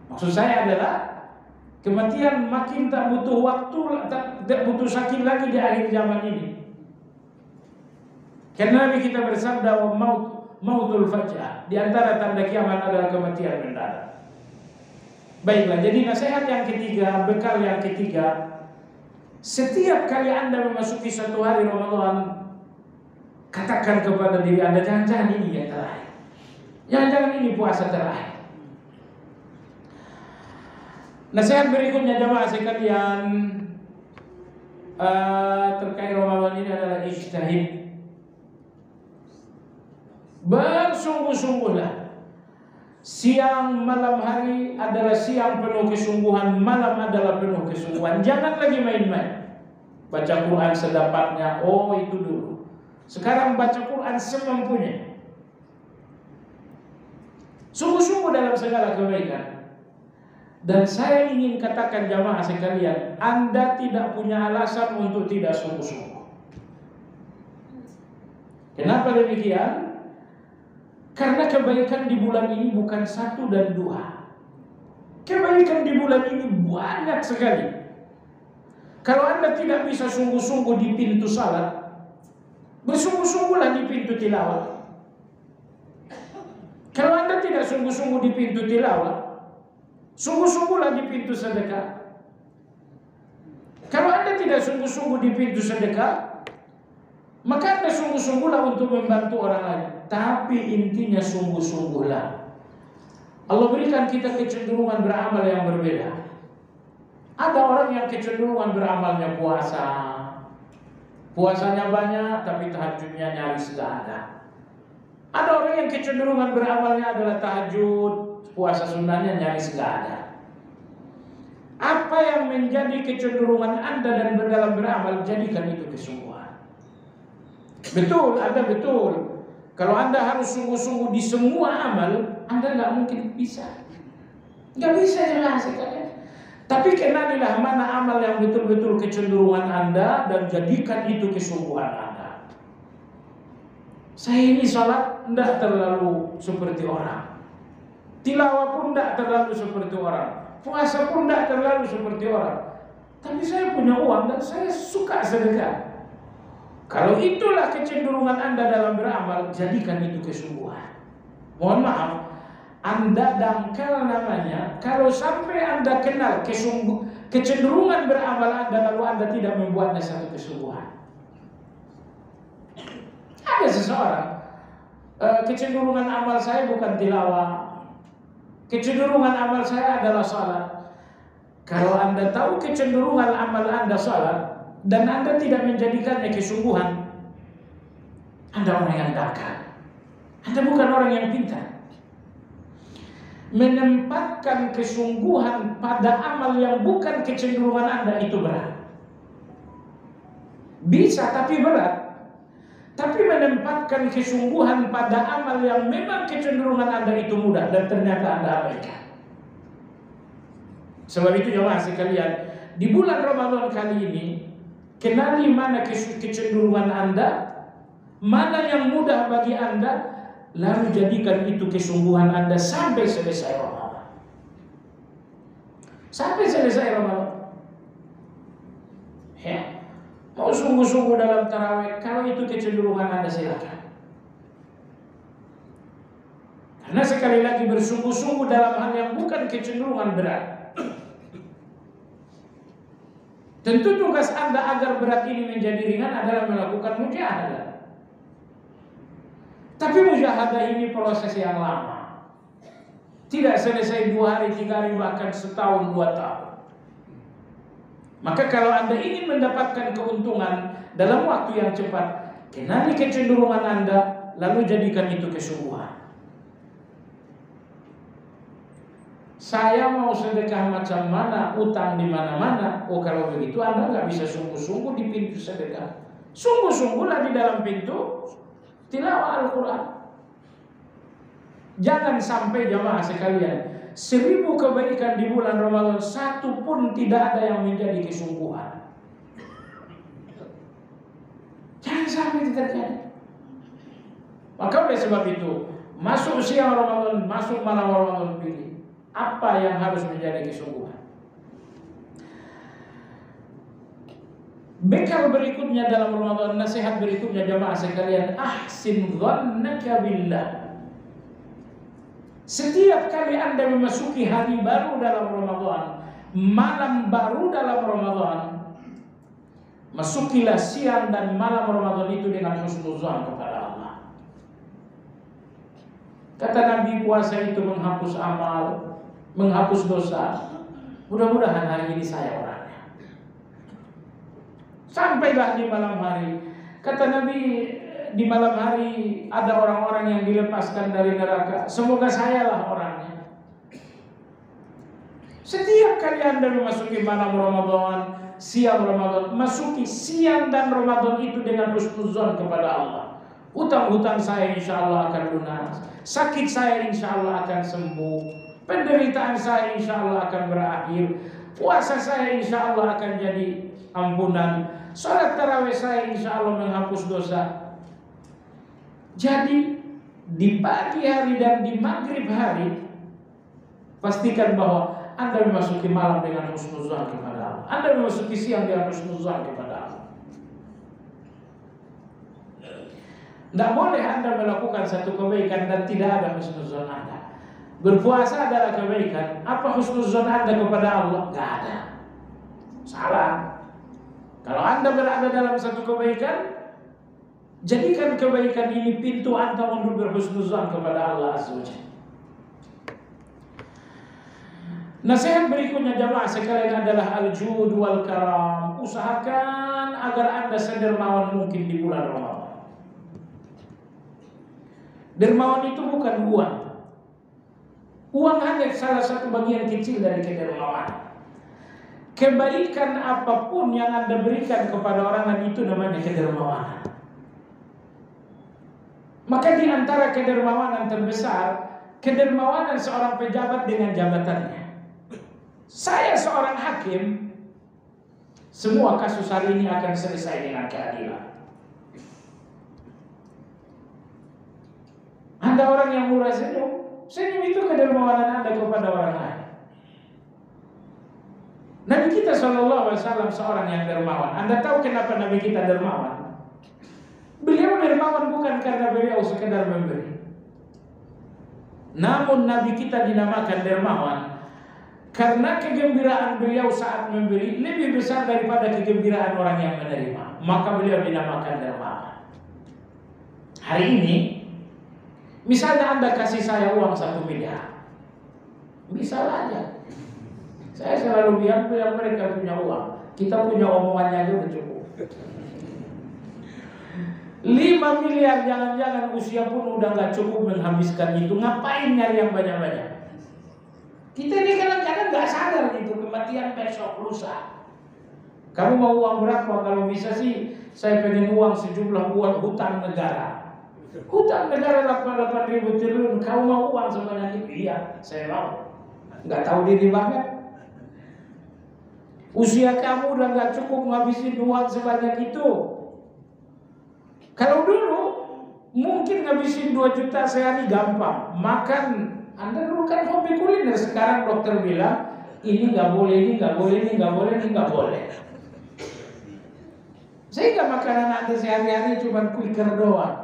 Maksud saya adalah kematian makin tak butuh waktu, tak butuh sakit lagi di akhir zaman ini. Karena Nabi kita bersabda mautul faja'ah. Di antara tanda kiamat adalah kematian mendadak. Baiklah, jadi nasihat yang ketiga, bekal yang ketiga, setiap kali Anda memasuki satu hari Ramadan, katakan kepada diri Anda, jangan-jangan ini yang terakhir. Jangan-jangan ini puasa terakhir. Nasihat berikutnya jemaah sekalian terkait Ramadan ini adalah ijtihad. Bersungguh-sungguhlah. Siang malam hari adalah siang penuh kesungguhan, malam adalah penuh kesungguhan. Jangan lagi main-main. Baca Quran sedapatnya, oh itu dulu. Sekarang baca Quran semampunya. Sungguh-sungguh dalam segala kebaikan. Dan saya ingin katakan jamaah sekalian, Anda tidak punya alasan untuk tidak sungguh-sungguh. Kenapa demikian? Karena kebaikan di bulan ini bukan 1 dan 2. Kebaikan di bulan ini banyak sekali. Kalau Anda tidak bisa sungguh-sungguh di pintu salat, bersungguh-sungguhlah di pintu tilawah. Kalau Anda tidak sungguh-sungguh di pintu tilawah, sungguh-sungguhlah di pintu sedekah. Kalau Anda tidak sungguh-sungguh di pintu sedekah, maka Anda sungguh-sungguhlah untuk membantu orang lain. Tapi intinya sungguh-sungguhlah. Allah berikan kita kecenderungan beramal yang berbeda. Ada orang yang kecenderungan beramalnya puasa. Puasanya banyak tapi tahajudnya nyaris tidak ada. Ada orang yang kecenderungan beramalnya adalah tahajud, puasa sunnahnya nyaris tidak ada. Apa yang menjadi kecenderungan Anda dan dalam beramal, jadikan itu kesungguhan. Betul, Anda betul. Kalau Anda harus sungguh-sungguh di semua amal, Anda nggak mungkin bisa. Nggak bisa jelas sekali. Tapi kenalilah mana amal yang betul-betul kecenderungan Anda dan jadikan itu kesungguhan Anda. Saya ini salat tidak terlalu seperti orang. Tilawah pun tidak terlalu seperti orang. Puasa pun tidak terlalu seperti orang. Tapi saya punya uang dan saya suka sedekah. Kalau itulah kecenderungan Anda dalam beramal, jadikan itu kesungguhan. Mohon maaf, Anda dangkal namanya kalau sampai Anda kenal kecenderungan beramal Anda lalu Anda tidak membuatnya satu kesungguhan. Ada seseorang, kecenderungan amal saya bukan tilawah, kecenderungan amal saya adalah salat. Kalau Anda tahu kecenderungan amal Anda salat dan Anda tidak menjadikannya kesungguhan, Anda orang yang dakal. Anda bukan orang yang pintar. Menempatkan kesungguhan pada amal yang bukan kecenderungan Anda itu berat. Bisa tapi berat. Tapi menempatkan kesungguhan pada amal yang memang kecenderungan Anda itu mudah dan ternyata Anda abaikan. Sebab itu jemaah sekalian, di bulan Ramadan kali ini, kenali mana kecenderungan Anda, mana yang mudah bagi Anda, lalu jadikan itu kesungguhan Anda sampai selesai Ramadan. Sampai selesai Ramadan. Ya. Mau sungguh-sungguh dalam tarawih, kalau itu kecenderungan Anda silakan. Karena sekali lagi bersungguh-sungguh dalam hal yang bukan kecenderungan berat. Tentu tugas Anda agar berat ini menjadi ringan adalah melakukan mujahadah. Tapi mujahadah ini proses yang lama. Tidak selesai 2 hari, 3 hari, bahkan setahun, 2 tahun. Maka kalau Anda ingin mendapatkan keuntungan dalam waktu yang cepat, kenali kecenderungan Anda, lalu jadikan itu kesungguhan. Saya mau sedekah macam mana, utang di mana-mana. Oh, kalau begitu Anda nggak bisa sungguh-sungguh di pintu sedekah. Sungguh-sungguhlah di dalam pintu tilawah Al-Quran. Jangan sampai jamaah sekalian, 1000 kebaikan di bulan Ramadan, 1 pun tidak ada yang menjadi kesungguhan. Jangan sampai itu terjadi. Maka oleh sebab itu, masuk siang Ramadan, masuk malam Ramadan, pilih apa yang harus menjadi kesungguhan. Bekal berikutnya dalam Ramadan, nasihat berikutnya jamaah sekalian, ahsin dhannaka billah. Setiap kali Anda memasuki hari baru dalam Ramadan, malam baru dalam Ramadan, masukilah siang dan malam Ramadan itu dengan husnuzan kepada Allah. Kata Nabi, puasa itu menghapus amal, menghapus dosa. Mudah-mudahan hari ini saya orangnya. Sampailah di malam hari. Kata Nabi, di malam hari ada orang-orang yang dilepaskan dari neraka. Semoga sayalah orangnya. Setiap kali Anda memasuki malam Ramadan, siang Ramadan, masuki siang dan Ramadan itu dengan husnuzon kepada Allah. Hutang-hutang saya insya Allah akan lunas. Sakit saya insya Allah akan sembuh. Penderitaan saya insya Allah akan berakhir. Puasa saya insya Allah akan jadi ampunan. Salat tarawih saya insya Allah menghapus dosa. Jadi di pagi hari dan di maghrib hari, pastikan bahwa Anda memasuki malam dengan husnuzan kepada Allah. Anda memasuki siang dengan husnuzan kepada Allah. Tidak boleh Anda melakukan satu kebaikan dan tidak ada husnuzan Anda. Berpuasa adalah kebaikan. Apa husnuzan Anda kepada Allah? Tidak ada. Salah. Kalau Anda berada dalam satu kebaikan, jadikan kebaikan ini pintu Anda untuk berhusnuzan kepada Allah Azza wa Jalla. Nasihat berikutnya jamaah sekalian adalah al-jud wal karam. Usahakan agar Anda sedermawan mungkin di bulan Ramadan. Dermawan itu bukan uang. Uang hanya salah satu bagian kecil dari kedermawanan. Kebaikan apapun yang Anda berikan kepada orang lain itu namanya kedermawanan. Maka di antara kedermawanan terbesar, kedermawanan seorang pejabat dengan jabatannya. Saya seorang hakim, semua kasus hari ini akan selesai dengan keadilan. Anda orang yang murah senyum, senyum itu kedermawanan Anda kepada orang lain. Nabi kita SAW seorang yang dermawan. Anda tahu kenapa Nabi kita dermawan? Beliau dermawan bukan karena beliau sekedar memberi. Namun Nabi kita dinamakan dermawan karena kegembiraan beliau saat memberi lebih besar daripada kegembiraan orang yang menerima. Maka beliau dinamakan dermawan. Hari ini, misalnya Anda kasih saya uang 1 miliar, misal aja. Saya selalu bilang mereka punya uang, kita punya omongannya aja udah cukup. 5 miliar jangan-jangan usia pun udah gak cukup menghabiskan itu. Ngapain nyari yang banyak-banyak? Kita ini kadang-kadang gak sadar itu kematian besok lusa. Kamu mau uang berapa? Kalau bisa sih saya pengen uang sejumlah buat hutang negara. Hutang negara 88.000 triliun. Kamu mau uang sebanyak itu? Iya, saya mau. Gak tahu diri banget. Usia kamu udah gak cukup ngabisin uang sebanyak itu. Kalau dulu mungkin ngabisin 2 juta sehari gampang. Makan, Anda dulu kan hobi kuliner. Sekarang dokter bilang ini gak boleh, ini gak boleh, ini gak boleh, ini gak boleh. Sehingga makanan Anda sehari-hari cuma quicker doang.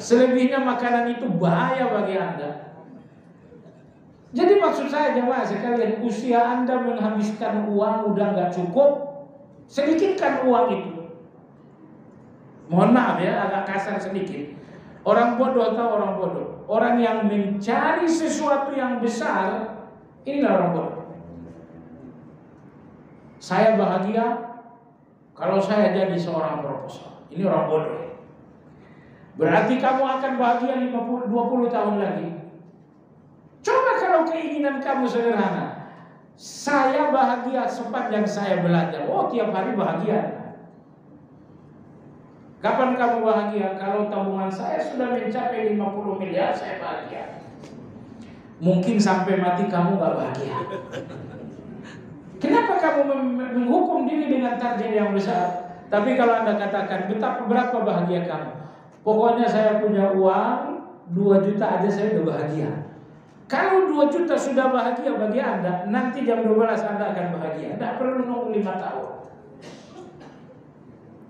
Selebihnya makanan itu bahaya bagi Anda. Jadi maksud saya jemaah sekalian, usia Anda menghabiskan uang udah gak cukup, sedikitkan uang itu. Mohon maaf ya, agak kasar sedikit. Orang bodoh atau orang bodoh, orang yang mencari sesuatu yang besar, inilah orang bodoh. Saya bahagia kalau saya jadi seorang proposal. Ini orang bodoh. Berarti kamu akan bahagia 20 tahun lagi. Coba kalau keinginan kamu sederhana. Saya bahagia sepanjang saya belajar. Oh, tiap hari bahagia. Kapan kamu bahagia? Kalau tabungan saya sudah mencapai 50 miliar, saya bahagia. Mungkin sampai mati kamu gak bahagia. Kenapa kamu menghukum diri dengan target yang besar? Tapi kalau Anda katakan, berapa bahagia kamu? Pokoknya saya punya uang 2 juta aja saya udah bahagia. Kalau 2 juta sudah bahagia bagi Anda, nanti jam 12 Anda akan bahagia. Tidak perlu nunggu 5 tahun.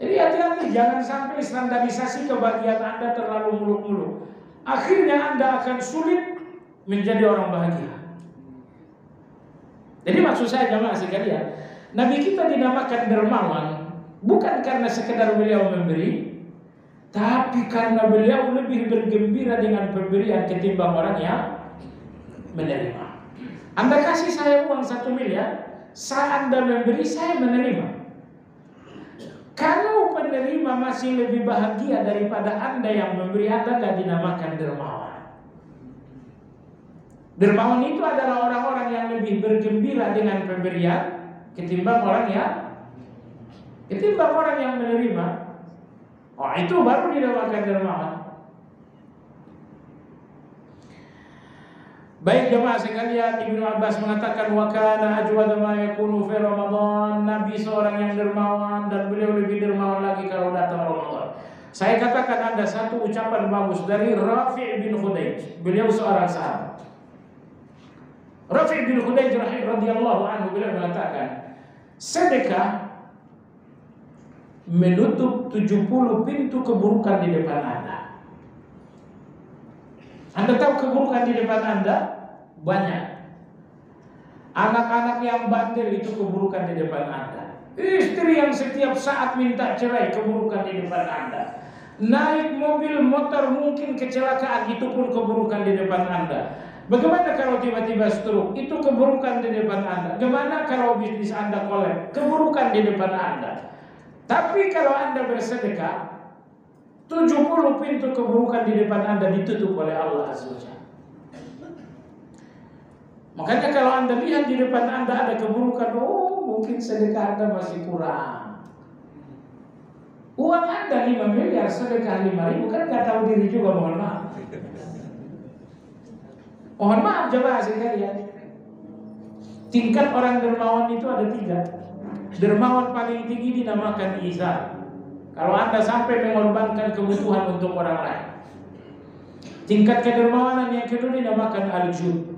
Jadi hati-hati, jangan sampai standarisasi kebahagiaan Anda terlalu muluk-muluk. Akhirnya Anda akan sulit menjadi orang bahagia. Jadi maksud saya jemaah sekalian, Nabi kita dinamakan dermawan bukan karena sekedar beliau memberi, tapi karena beliau lebih bergembira dengan pemberian ketimbang orang yang menerima. Anda kasih saya uang 1 miliar, saat Anda memberi saya menerima. Kalau penerima masih lebih bahagia daripada Anda yang memberi, Anda tidak dinamakan dermawan. Dermawan itu adalah orang-orang yang lebih bergembira dengan pemberian ketimbang orang yang menerima. Oh, itu baru dinamakan dermawan. Baik jemaah sekalian, Ibnu Abbas mengatakan wa kana ajwada ma yakunu fi Ramadan. Nabi seorang yang dermawan dan beliau lebih dermawan lagi kalau datang Ramadan. Saya katakan Anda satu ucapan bagus dari Rafi' bin Khudaij. Beliau seorang sahabat. Rafi' bin Khudaij radhiyallahu anhu beliau mengatakan, sedekah menutup 70 pintu keburukan di depan Anda. Anda tahu keburukan di depan Anda? Banyak. Anak-anak yang bandel itu keburukan di depan Anda. Istri yang setiap saat minta cerai, keburukan di depan Anda. Naik mobil motor mungkin kecelakaan, itu pun keburukan di depan Anda. Bagaimana kalau tiba-tiba stroke? Itu keburukan di depan Anda. Bagaimana kalau bisnis Anda kolap? Keburukan di depan Anda. Tapi kalau Anda bersedekah, 70 pintu keburukan di depan Anda ditutup oleh Allah Azza wa Jalla. Makanya kalau Anda lihat di depan Anda ada keburukan, oh mungkin sedekah Anda masih kurang. Uang Anda 5 miliar, sedekah 5.000, kan gak tahu diri juga, mohon maaf. Mohon maaf jemaah sekalian. Tingkat orang dermawan itu ada 3. Dermawan paling tinggi dinamakan izar. Kalau Anda sampai mengorbankan kebutuhan untuk orang lain. Tingkat kedermawanan yang kedua dinamakan al-jud.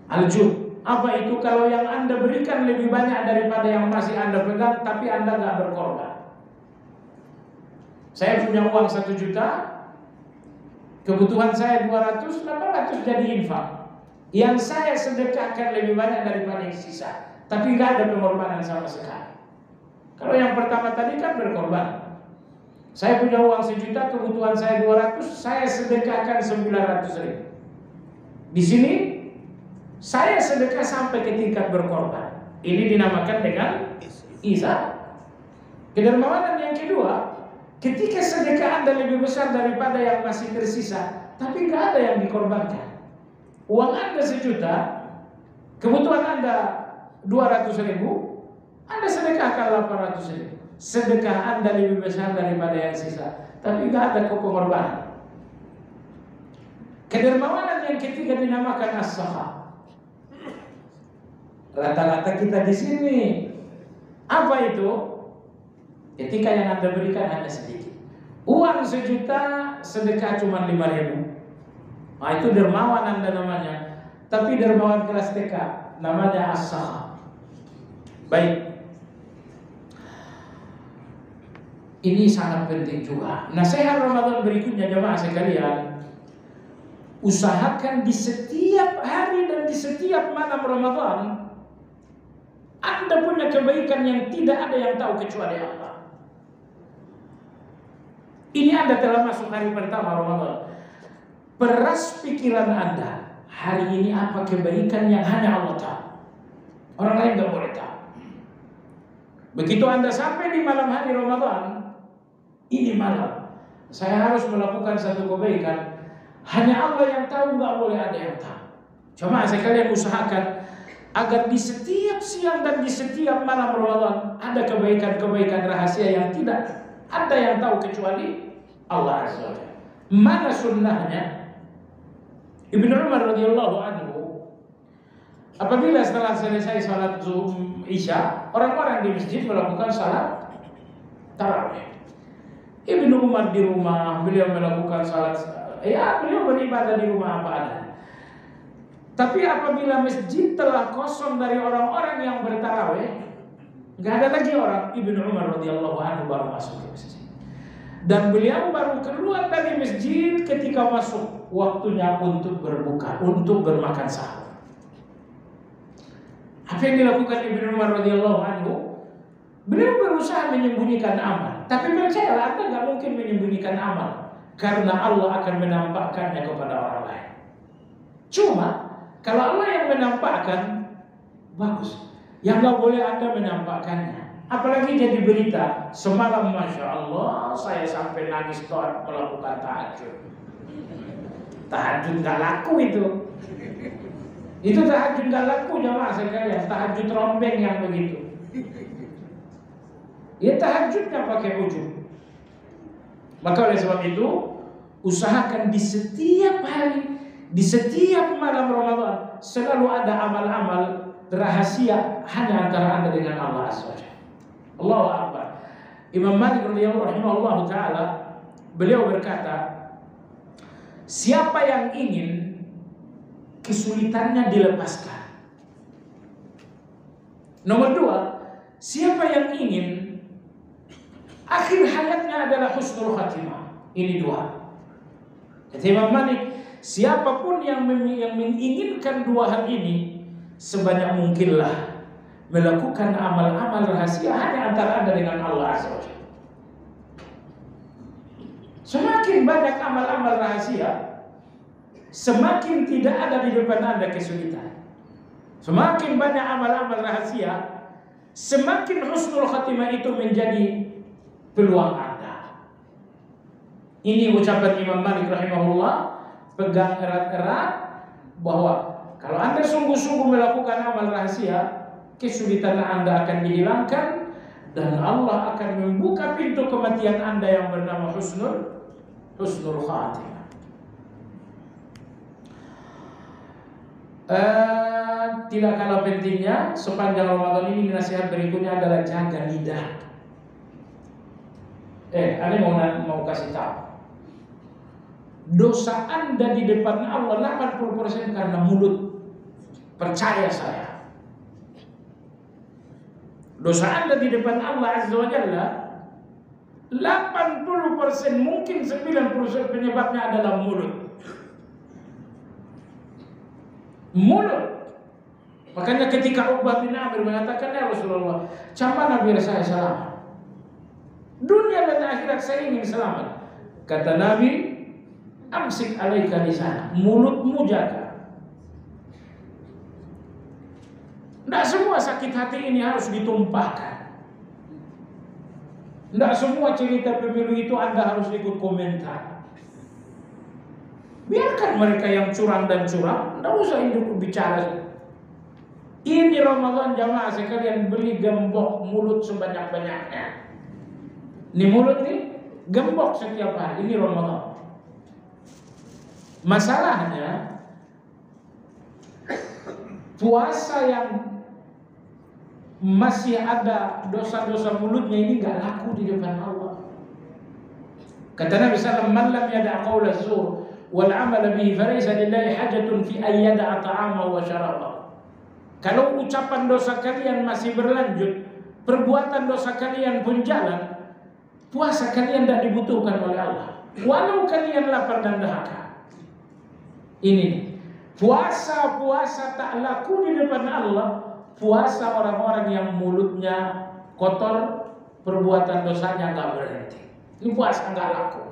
Al-jud, apa itu? Kalau yang Anda berikan lebih banyak daripada yang masih Anda pegang, tapi Anda gak berkorban. Saya punya uang 1 juta, kebutuhan saya 200, 800 jadi infak. Yang saya sedekahkan lebih banyak daripada yang sisa, tapi gak ada pengorbanan sama sekali. Kalau yang pertama tadi kan berkorban. Saya punya uang 1 juta, kebutuhan saya 200, saya sedekahkan 900.000. Di sini saya sedekah sampai ke tingkat berkorban. Ini dinamakan dengan izah. Kedermawanan yang kedua, ketika sedekah Anda lebih besar daripada yang masih tersisa, tapi nggak ada yang dikorbankan. Uang Anda 1 juta, kebutuhan Anda 200.000, Anda sedekahkan 800.000. Sedekah Anda lebih besar daripada yang sisa, tapi nggak ada pengorbanan. Kedermawanan yang ketiga dinamakan as-sakha. Rata-rata kita di sini, apa itu? Ketika yang Anda berikan hanya sedikit. Uang 1 juta, sedekah cuma 5.000. Nah, itu dermawan Anda namanya. Tapi dermawan kelas TK, namanya as-sakha. Baik. Ini sangat penting juga. Nasihat Ramadan berikutnya jemaah sekalian, usahakan di setiap hari dan di setiap malam Ramadan Anda punya kebaikan yang tidak ada yang tahu kecuali Allah. Ini Anda telah masuk hari pertama Ramadan. Peras pikiran Anda, hari ini apa kebaikan yang hanya Allah tahu. Orang lain gak boleh tahu. Begitu Anda sampai di malam hari Ramadan, ini malam saya harus melakukan satu kebaikan, hanya Allah yang tahu, gak boleh ada yang tahu. Cuma sekalian usahakan agar di setiap siang dan di setiap malam Ramadan ada kebaikan-kebaikan rahasia yang tidak ada yang tahu kecuali Allah Azza wa Jalla. Mana sunnahnya? Ibnu Umar radhiyallahu anhu, apabila setelah selesai salat Isya, orang-orang di masjid melakukan salat tarawih. Ibnu Umar di rumah, beliau melakukan salat, beliau beribadah di rumah apa ada. Tapi apabila masjid telah kosong dari orang-orang yang bertarawih, nggak ada lagi orang, Ibnu Umar radhiyallahu anhu baru masuk ke masjid. Dan beliau baru keluar dari masjid ketika masuk waktunya untuk berbuka, untuk bermakan sahur. Apa yang dilakukan Ibnu Umar radhiyallahu anhu? Beliau berusaha menyembunyikan amal, tapi percayalah Anda nggak mungkin menyembunyikan amal, karena Allah akan menampakkannya kepada orang lain. Cuma kalau Allah yang menampakkan, bagus. Yang nggak boleh Anda menampakkannya. Apalagi jadi berita semalam, masya Allah, saya sampai nangis toat melakukan tahajud. Tahajud nggak laku itu. Itu tahajud nggak laku jemaah sekalian. Tahajud rombeng yang begitu. Ya tahajudnya pakai ujung. Maka oleh sebab itu, usahakan di setiap hari, di setiap malam Ramadan selalu ada amal-amal rahasia hanya antara Anda dengan Allah Azza wa Jalla. Allahu Akbar. Imam Malik radhiyallahu taala, beliau berkata, siapa yang ingin kesulitannya dilepaskan. Nomor 2, siapa yang ingin akhir hayatnya adalah husnul khatimah. Ini 2. Kata Imam Malik, siapapun yang menginginkan 2 hal ini, sebanyak mungkinlah melakukan amal-amal rahasia hanya antara Anda dengan Allah Azza wa Jalla. Semakin banyak amal-amal rahasia, semakin tidak ada di depan Anda kesulitan. Semakin banyak amal-amal rahasia, semakin husnul khatimah itu menjadi peluang Anda. Ini ucapan Imam Malik rahimahullah, pegang erat-erat bahwa kalau Anda sungguh-sungguh melakukan amal rahasia, kesulitan Anda akan dihilangkan dan Allah akan membuka pintu kematian Anda yang bernama husnul khatimah. Tidak kalah pentingnya sepanjang Ramadan ini, nasihat berikutnya adalah jaga lidah. Anda mau kasih tahu, dosa Anda di depan Allah 80% karena mulut. Percaya saya, dosa Anda di depan Allah Azza wa Jalla 80%, mungkin 90% penyebabnya adalah mulut. Mulut. Makanya ketika Uqbah bin Amir mengatakan, ya Rasulullah, camana biar saya salah. Dunia dan akhirat saya ingin selamat. Kata Nabi, amsik alaika lisan, mulutmu jaga. Tidak semua sakit hati ini harus ditumpahkan. Tidak semua cerita pemilu itu Anda harus ikut komentar. Biarkan mereka yang curang dan curang, tidak usah ikut bicara. Ini Ramadan jamaah sekalian, beli gembok mulut sebanyak-banyaknya. Ini mulut nih gembok setiap hari. Ini Ramadan. Masalahnya puasa yang masih ada dosa-dosa mulutnya ini gak laku di depan Allah. Kata Nabi SAW, man lam yada' qawla zur wal amal bihi falaysa lillahi hajatun fi an yada'a ta'amahu wa syarabahu. Kalau ucapan dosa kalian masih berlanjut, perbuatan dosa kalian pun jalan, puasa kalian tidak dibutuhkan oleh Allah. Walau kalian lapar dan dahaga. Ini puasa tak laku di depan Allah. Puasa orang-orang yang mulutnya kotor, perbuatan dosanya nggak berhenti. Ini puasa nggak laku.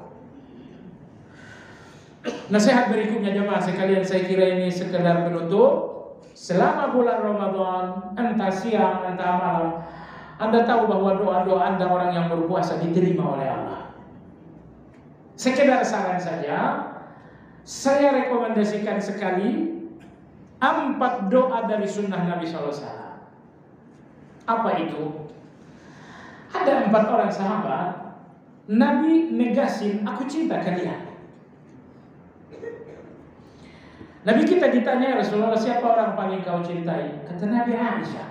Nasihat berikutnya jemaah sekalian, saya kira ini sekedar penutup. Selama bulan Ramadan, entah siang, entah malam, Anda tahu bahwa doa-doa Anda orang yang berpuasa diterima oleh Allah. Sekedar saran saja, saya rekomendasikan sekali 4 doa dari sunnah Nabi SAW. Apa itu? Ada 4 orang sahabat, Nabi negasin, aku cinta kalian. Nabi kita ditanya, Rasulullah, siapa orang paling kau cintai? Kata Nabi, Aisyah.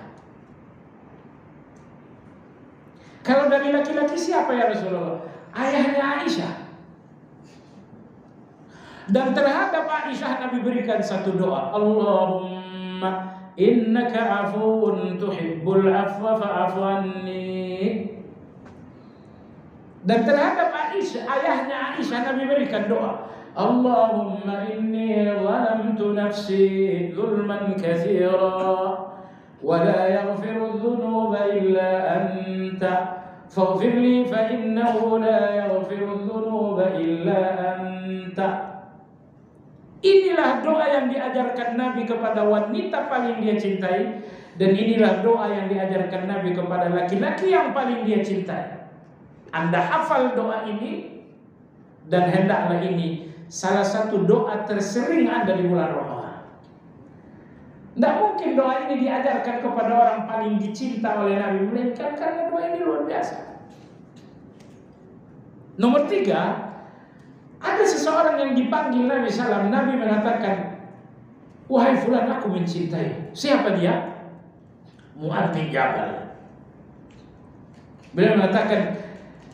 Kalau dari laki-laki siapa ya Rasulullah? Ayahnya Aisyah. Dan terhadap Aisyah Nabi berikan satu doa, Allahumma innaka afuun tuhibbul afwa fa'afu anni. Dan terhadap Aisyah, ayahnya Aisyah Nabi berikan doa, Allahumma inni zalamtu nafsi zulman katsira wa la yaghfiru dzunuba illa anta faghfir li fa innahu la yaghfiru dzunuba illa anta. Inilah doa yang diajarkan Nabi kepada wanita paling dia cintai, dan inilah doa yang diajarkan Nabi kepada laki-laki yang paling dia cintai. Anda hafal doa ini, dan hendaklah ini salah satu doa tersering Anda di bulan Ramadan. Tidak mungkin doa ini diajarkan kepada orang paling dicinta oleh Nabi, melainkan karena doa ini luar biasa. Nomor 3, ada seseorang yang dipanggil Nabi SAW. Nabi mengatakan, wahai fulan, aku mencintai. Siapa dia? Mu'adz bin Jabal. Beliau mengatakan,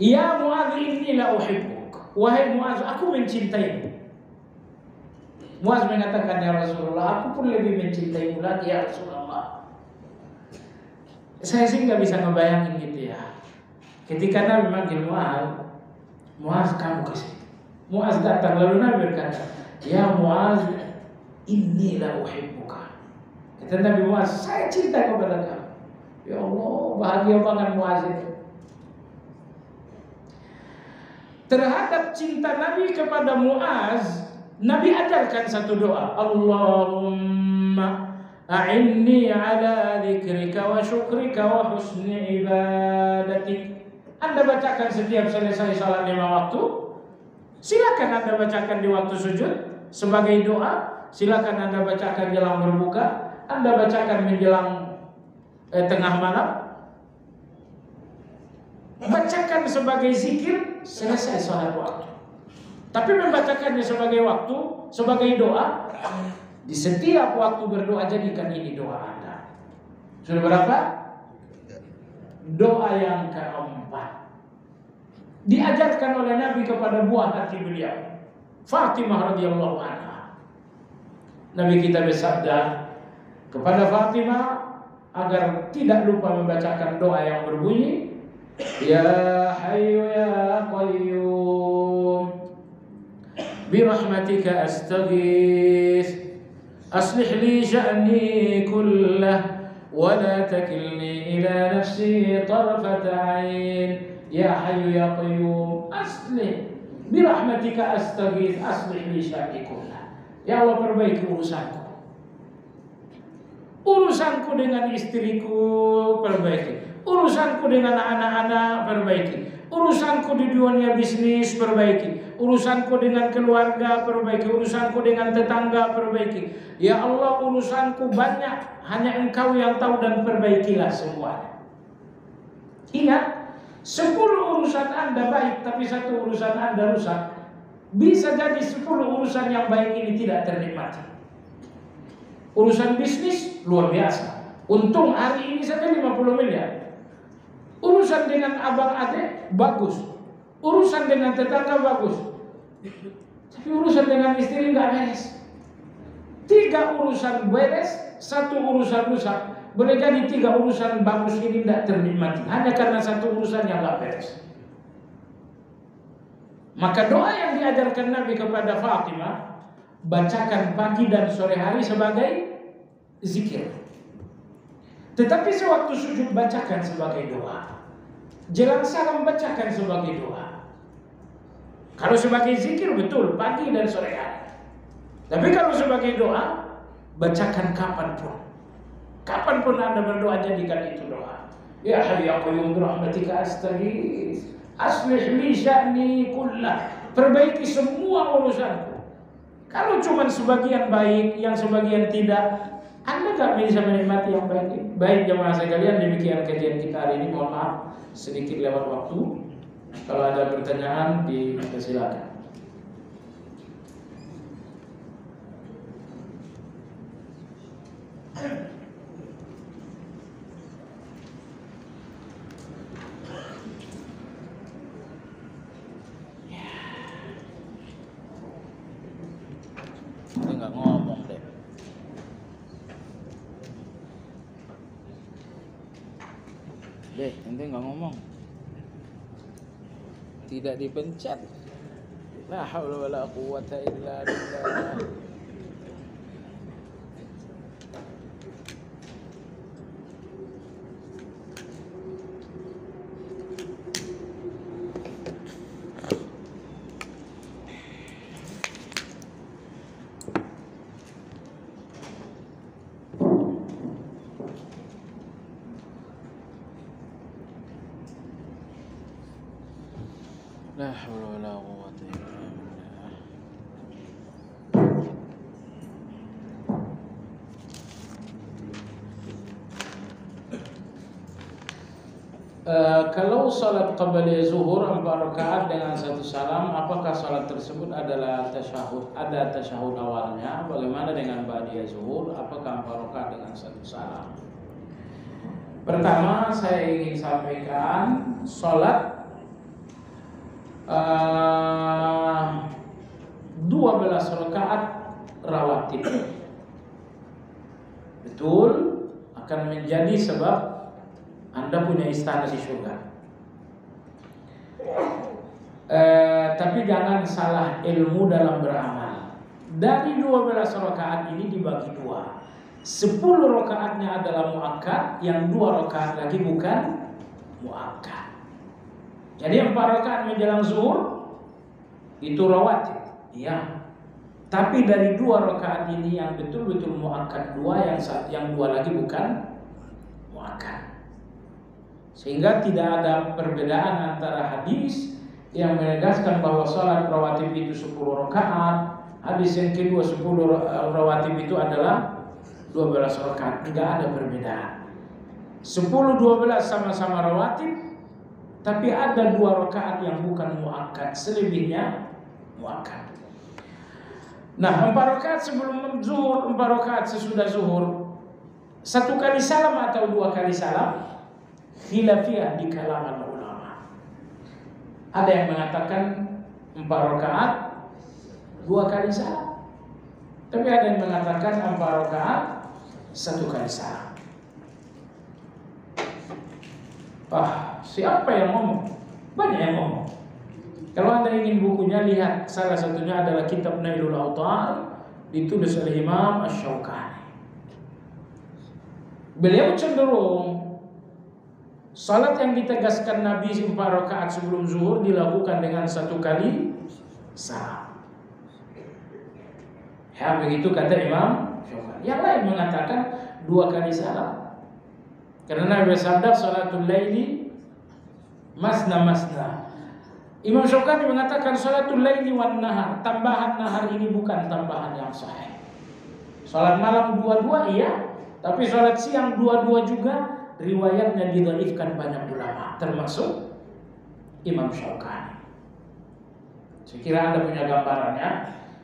ya Mu'adz inni la uhibbuk. Wahai Mu'adz, aku mencintai. Mu'adz mengatakan, ya Rasulullah, aku pun lebih mencintaimu lagi ya Rasulullah. Saya sih nggak bisa ngebayangin gitu ya. Ketika Nabi memanggil Mu'adz, Mu'adz kamu kesini. Mu'adz datang, lalu Nabi berkata, ya Mu'adz, inni la uhibbuka. Kata Nabi, Mu'adz, saya cinta kepada kamu. Ya Allah, bahagia banget Mu'adz itu. Terhadap cinta Nabi kepada Mu'adz, Nabi ajarkan satu doa, Allahumma a'inni ala dzikrika wa syukrika wa husni ibadatik. Anda bacakan setiap selesai salat 5 waktu. Silakan Anda bacakan di waktu sujud sebagai doa. Silakan Anda bacakan jelang berbuka. Anda bacakan menjelang tengah malam. Bacakan sebagai zikir selesai salat waktu. Tapi membacakannya sebagai waktu, sebagai doa, di setiap waktu berdoa, jadikan ini doa Anda. Sudah berapa? Doa yang keempat. Diajarkan oleh Nabi kepada buah hati beliau, Fatimah radhiyallahu anha. Nabi kita bersabda kepada Fatimah agar tidak lupa membacakan doa yang berbunyi, Ya Hayyu Ya Qayyum birahmatika astaghits aslih li sya'ni kullah wa la takilni ila nafsi tarfata 'ain Ya Hayyu ya Qayyum aslih birahmatika astaghith aslih li sya'ni kullah. Ya Allah, perbaiki urusanku. Urusanku dengan istriku perbaiki. Urusanku dengan anak-anak perbaiki. Urusanku di dunia bisnis perbaiki. Urusanku dengan keluarga perbaiki. Urusanku dengan tetangga perbaiki. Ya Allah, urusanku banyak, hanya Engkau yang tahu, dan perbaikilah semuanya. Ingat, 10 urusan Anda baik, tapi 1 urusan Anda rusak. Bisa jadi 10 urusan yang baik ini tidak ternikmati. Urusan bisnis luar biasa, untung hari ini saja 50 miliar. Urusan dengan abang adik bagus, urusan dengan tetangga bagus, tapi urusan dengan istri nggak beres. 3 urusan beres, 1 urusan rusak. Boleh jadi 3 urusan bagus ini tidak ternikmati hanya karena 1 urusan yang nggak beres. Maka doa yang diajarkan Nabi kepada Fatimah, bacakan pagi dan sore hari sebagai zikir. Tetapi sewaktu sujud bacakan sebagai doa. Jelang salam bacakan sebagai doa. Kalau sebagai zikir betul pagi dan sore hari. Tapi kalau sebagai doa, bacakan kapanpun. Kapanpun Anda berdoa, jadikan itu doa. Ya Hayyu ya Qayyum birahmatika astaghits aslih li sya'ni kullah. Perbaiki semua urusanku. Kalau cuma sebagian baik, yang sebagian tidak, Anda gak bisa menikmati yang baik. Baik jemaah sekalian, demikian kajian kita hari ini. Mohon maaf sedikit lewat waktu. Kalau ada pertanyaan, dipersilakan. Nggak ngomong deh. Ente nggak ngomong. Tidak dipencet. La haula wala quwwata illa billah. La haula wala quwwata illa billah. Kalau salat qabla zuhur 4 rakaat dengan 1 salam, apakah salat tersebut adalah tasyahud? Ada tasyahud awalnya. Bagaimana dengan ba'da zuhur? Apakah 4 rakaat dengan 1 salam? Pertama, saya ingin sampaikan salat 12 rakaat rawatib betul akan menjadi sebab Anda punya istana di surga. Tapi jangan salah ilmu dalam beramal. Dari 12 rakaat ini dibagi 2. 10 rakaatnya adalah muakkad, yang 2 rakaat lagi bukan muakkad. Jadi 4 rakaat menjelang zuhur itu rawatib, ya. Tapi dari 2 rakaat ini yang betul-betul muakkad 2, yang 2 lagi bukan muakkad. Sehingga tidak ada perbedaan antara hadis yang menegaskan bahwa salat rawatib itu 10 rakaat, hadis yang kedua 10 rawatib itu adalah 12 rakaat. Tidak ada perbedaan. 10-12 sama-sama rawatib, tapi ada 2 rakaat yang bukan muakkad, selebihnya muakkad. Nah, 4 rakaat sebelum zuhur, 4 rakaat sesudah zuhur, 1 kali salam atau 2 kali salam, khilafiyah di kalangan ulama. Ada yang mengatakan 4 rakaat 2 kali salam, tapi ada yang mengatakan 4 rakaat 1 kali salam. Siapa yang ngomong? Banyak yang ngomong. Kalau Anda ingin bukunya, lihat, salah satunya adalah kitab Nailul Awtar, ditulis oleh Imam Asy-Syaukani. Beliau cenderung Salat yang ditegaskan Nabi 4 rakaat sebelum zuhur dilakukan dengan 1 kali salam. Ya, begitu kata Imam Syafi'i. Yang lain mengatakan 2 kali salam. Karena Nabi bersabda salatul laili masna masna. Imam Syafi'i mengatakan salatul laili wan nahar, tambahan nahar ini bukan tambahan yang sahih. Salat malam 2-2 iya, tapi salat siang 2-2 juga riwayatnya didhaifkan banyak ulama, termasuk Imam Syafi'i. Saya kira Anda punya gambarannya.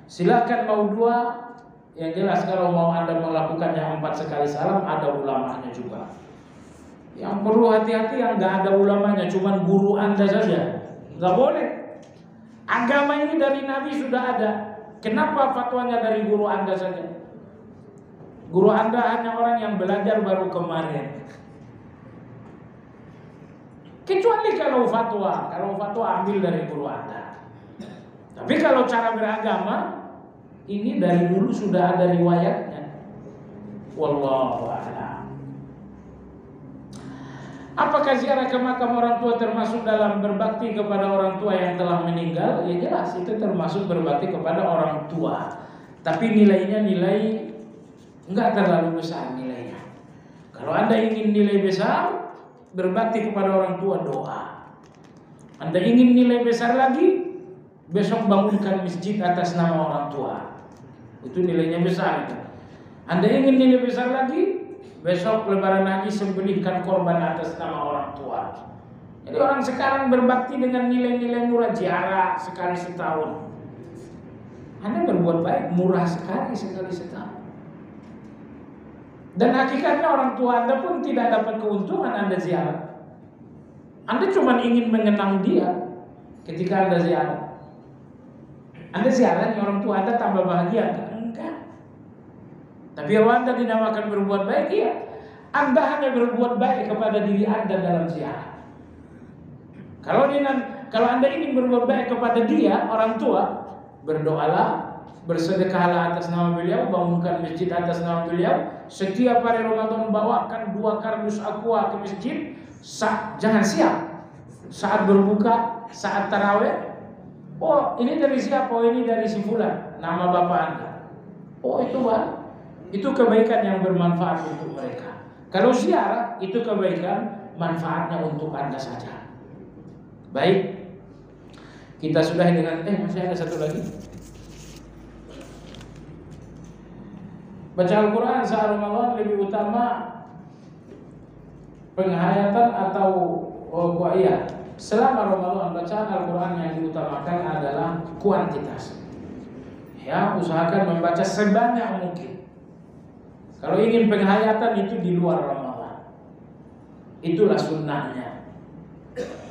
Silakan mau 2, yang jelas kalau mau Anda melakukannya 4 sekali salam ada ulamanya juga. Yang perlu hati-hati yang nggak ada ulamanya, cuman guru Anda saja, nggak boleh. Agama ini dari Nabi sudah ada. Kenapa fatwanya dari guru Anda saja? Guru Anda hanya orang yang belajar baru kemarin. Kecuali kalau fatwa ambil dari guru Anda. Tapi kalau cara beragama ini dari dulu sudah ada riwayatnya. Wallahu a'lam. Apakah ziarah ke makam orang tua termasuk dalam berbakti kepada orang tua yang telah meninggal? Ya jelas, itu termasuk berbakti kepada orang tua. Tapi nilainya enggak terlalu besar nilainya. Kalau Anda ingin nilai besar, berbakti kepada orang tua doa. Anda ingin nilai besar lagi, besok bangunkan masjid atas nama orang tua. Itu nilainya besar itu. Anda ingin nilai besar lagi, besok lebaran haji sembelihkan korban atas nama orang tua. Jadi orang sekarang berbakti dengan nilai-nilai murah, ziarah sekali setahun. Anda berbuat baik murah sekali setahun. Dan hakikatnya orang tua Anda pun tidak dapat keuntungan Anda ziarah. Anda cuma ingin mengenang dia ketika Anda ziarah. Anda ziarah orang tua Anda tambah bahagia enggak? Tapi kalau Anda dinamakan berbuat baik, ya Anda hanya berbuat baik kepada diri Anda dalam ziarah. Kalau Anda ingin berbuat baik kepada dia, orang tua, berdoalah, bersedekahlah atas nama beliau, bangunkan masjid atas nama beliau. Setiap hari Ramadan bawakan 2 kardus aqua ke masjid. Jangan siap. Saat berbuka, saat tarawih. Oh, ini dari siapa? Oh, ini dari si fulan, nama bapak Anda. Oh, itu Pak. Itu kebaikan yang bermanfaat untuk mereka. Kalau ziarah, itu kebaikan, manfaatnya untuk Anda saja. Baik. Kita sudahi dengan masih ada satu lagi. Baca Al-Quran saat Ramadan lebih utama penghayatan atau selama Ramadan bacaan Al-Quran yang diutamakan adalah kuantitas. Ya, usahakan membaca sebanyak mungkin. Kalau ingin penghayatan itu di luar Ramadan. Itulah sunnahnya.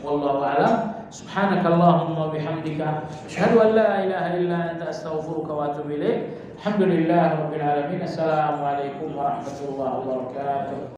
Wallahu a'lam. Subhanakallahumma bihamdika asyhadu an la ilaha illa anta astaghfiruka wa atubu ilaik. Alhamdulillahirabbil alamin. Assalamualaikum warahmatullahi wabarakatuh.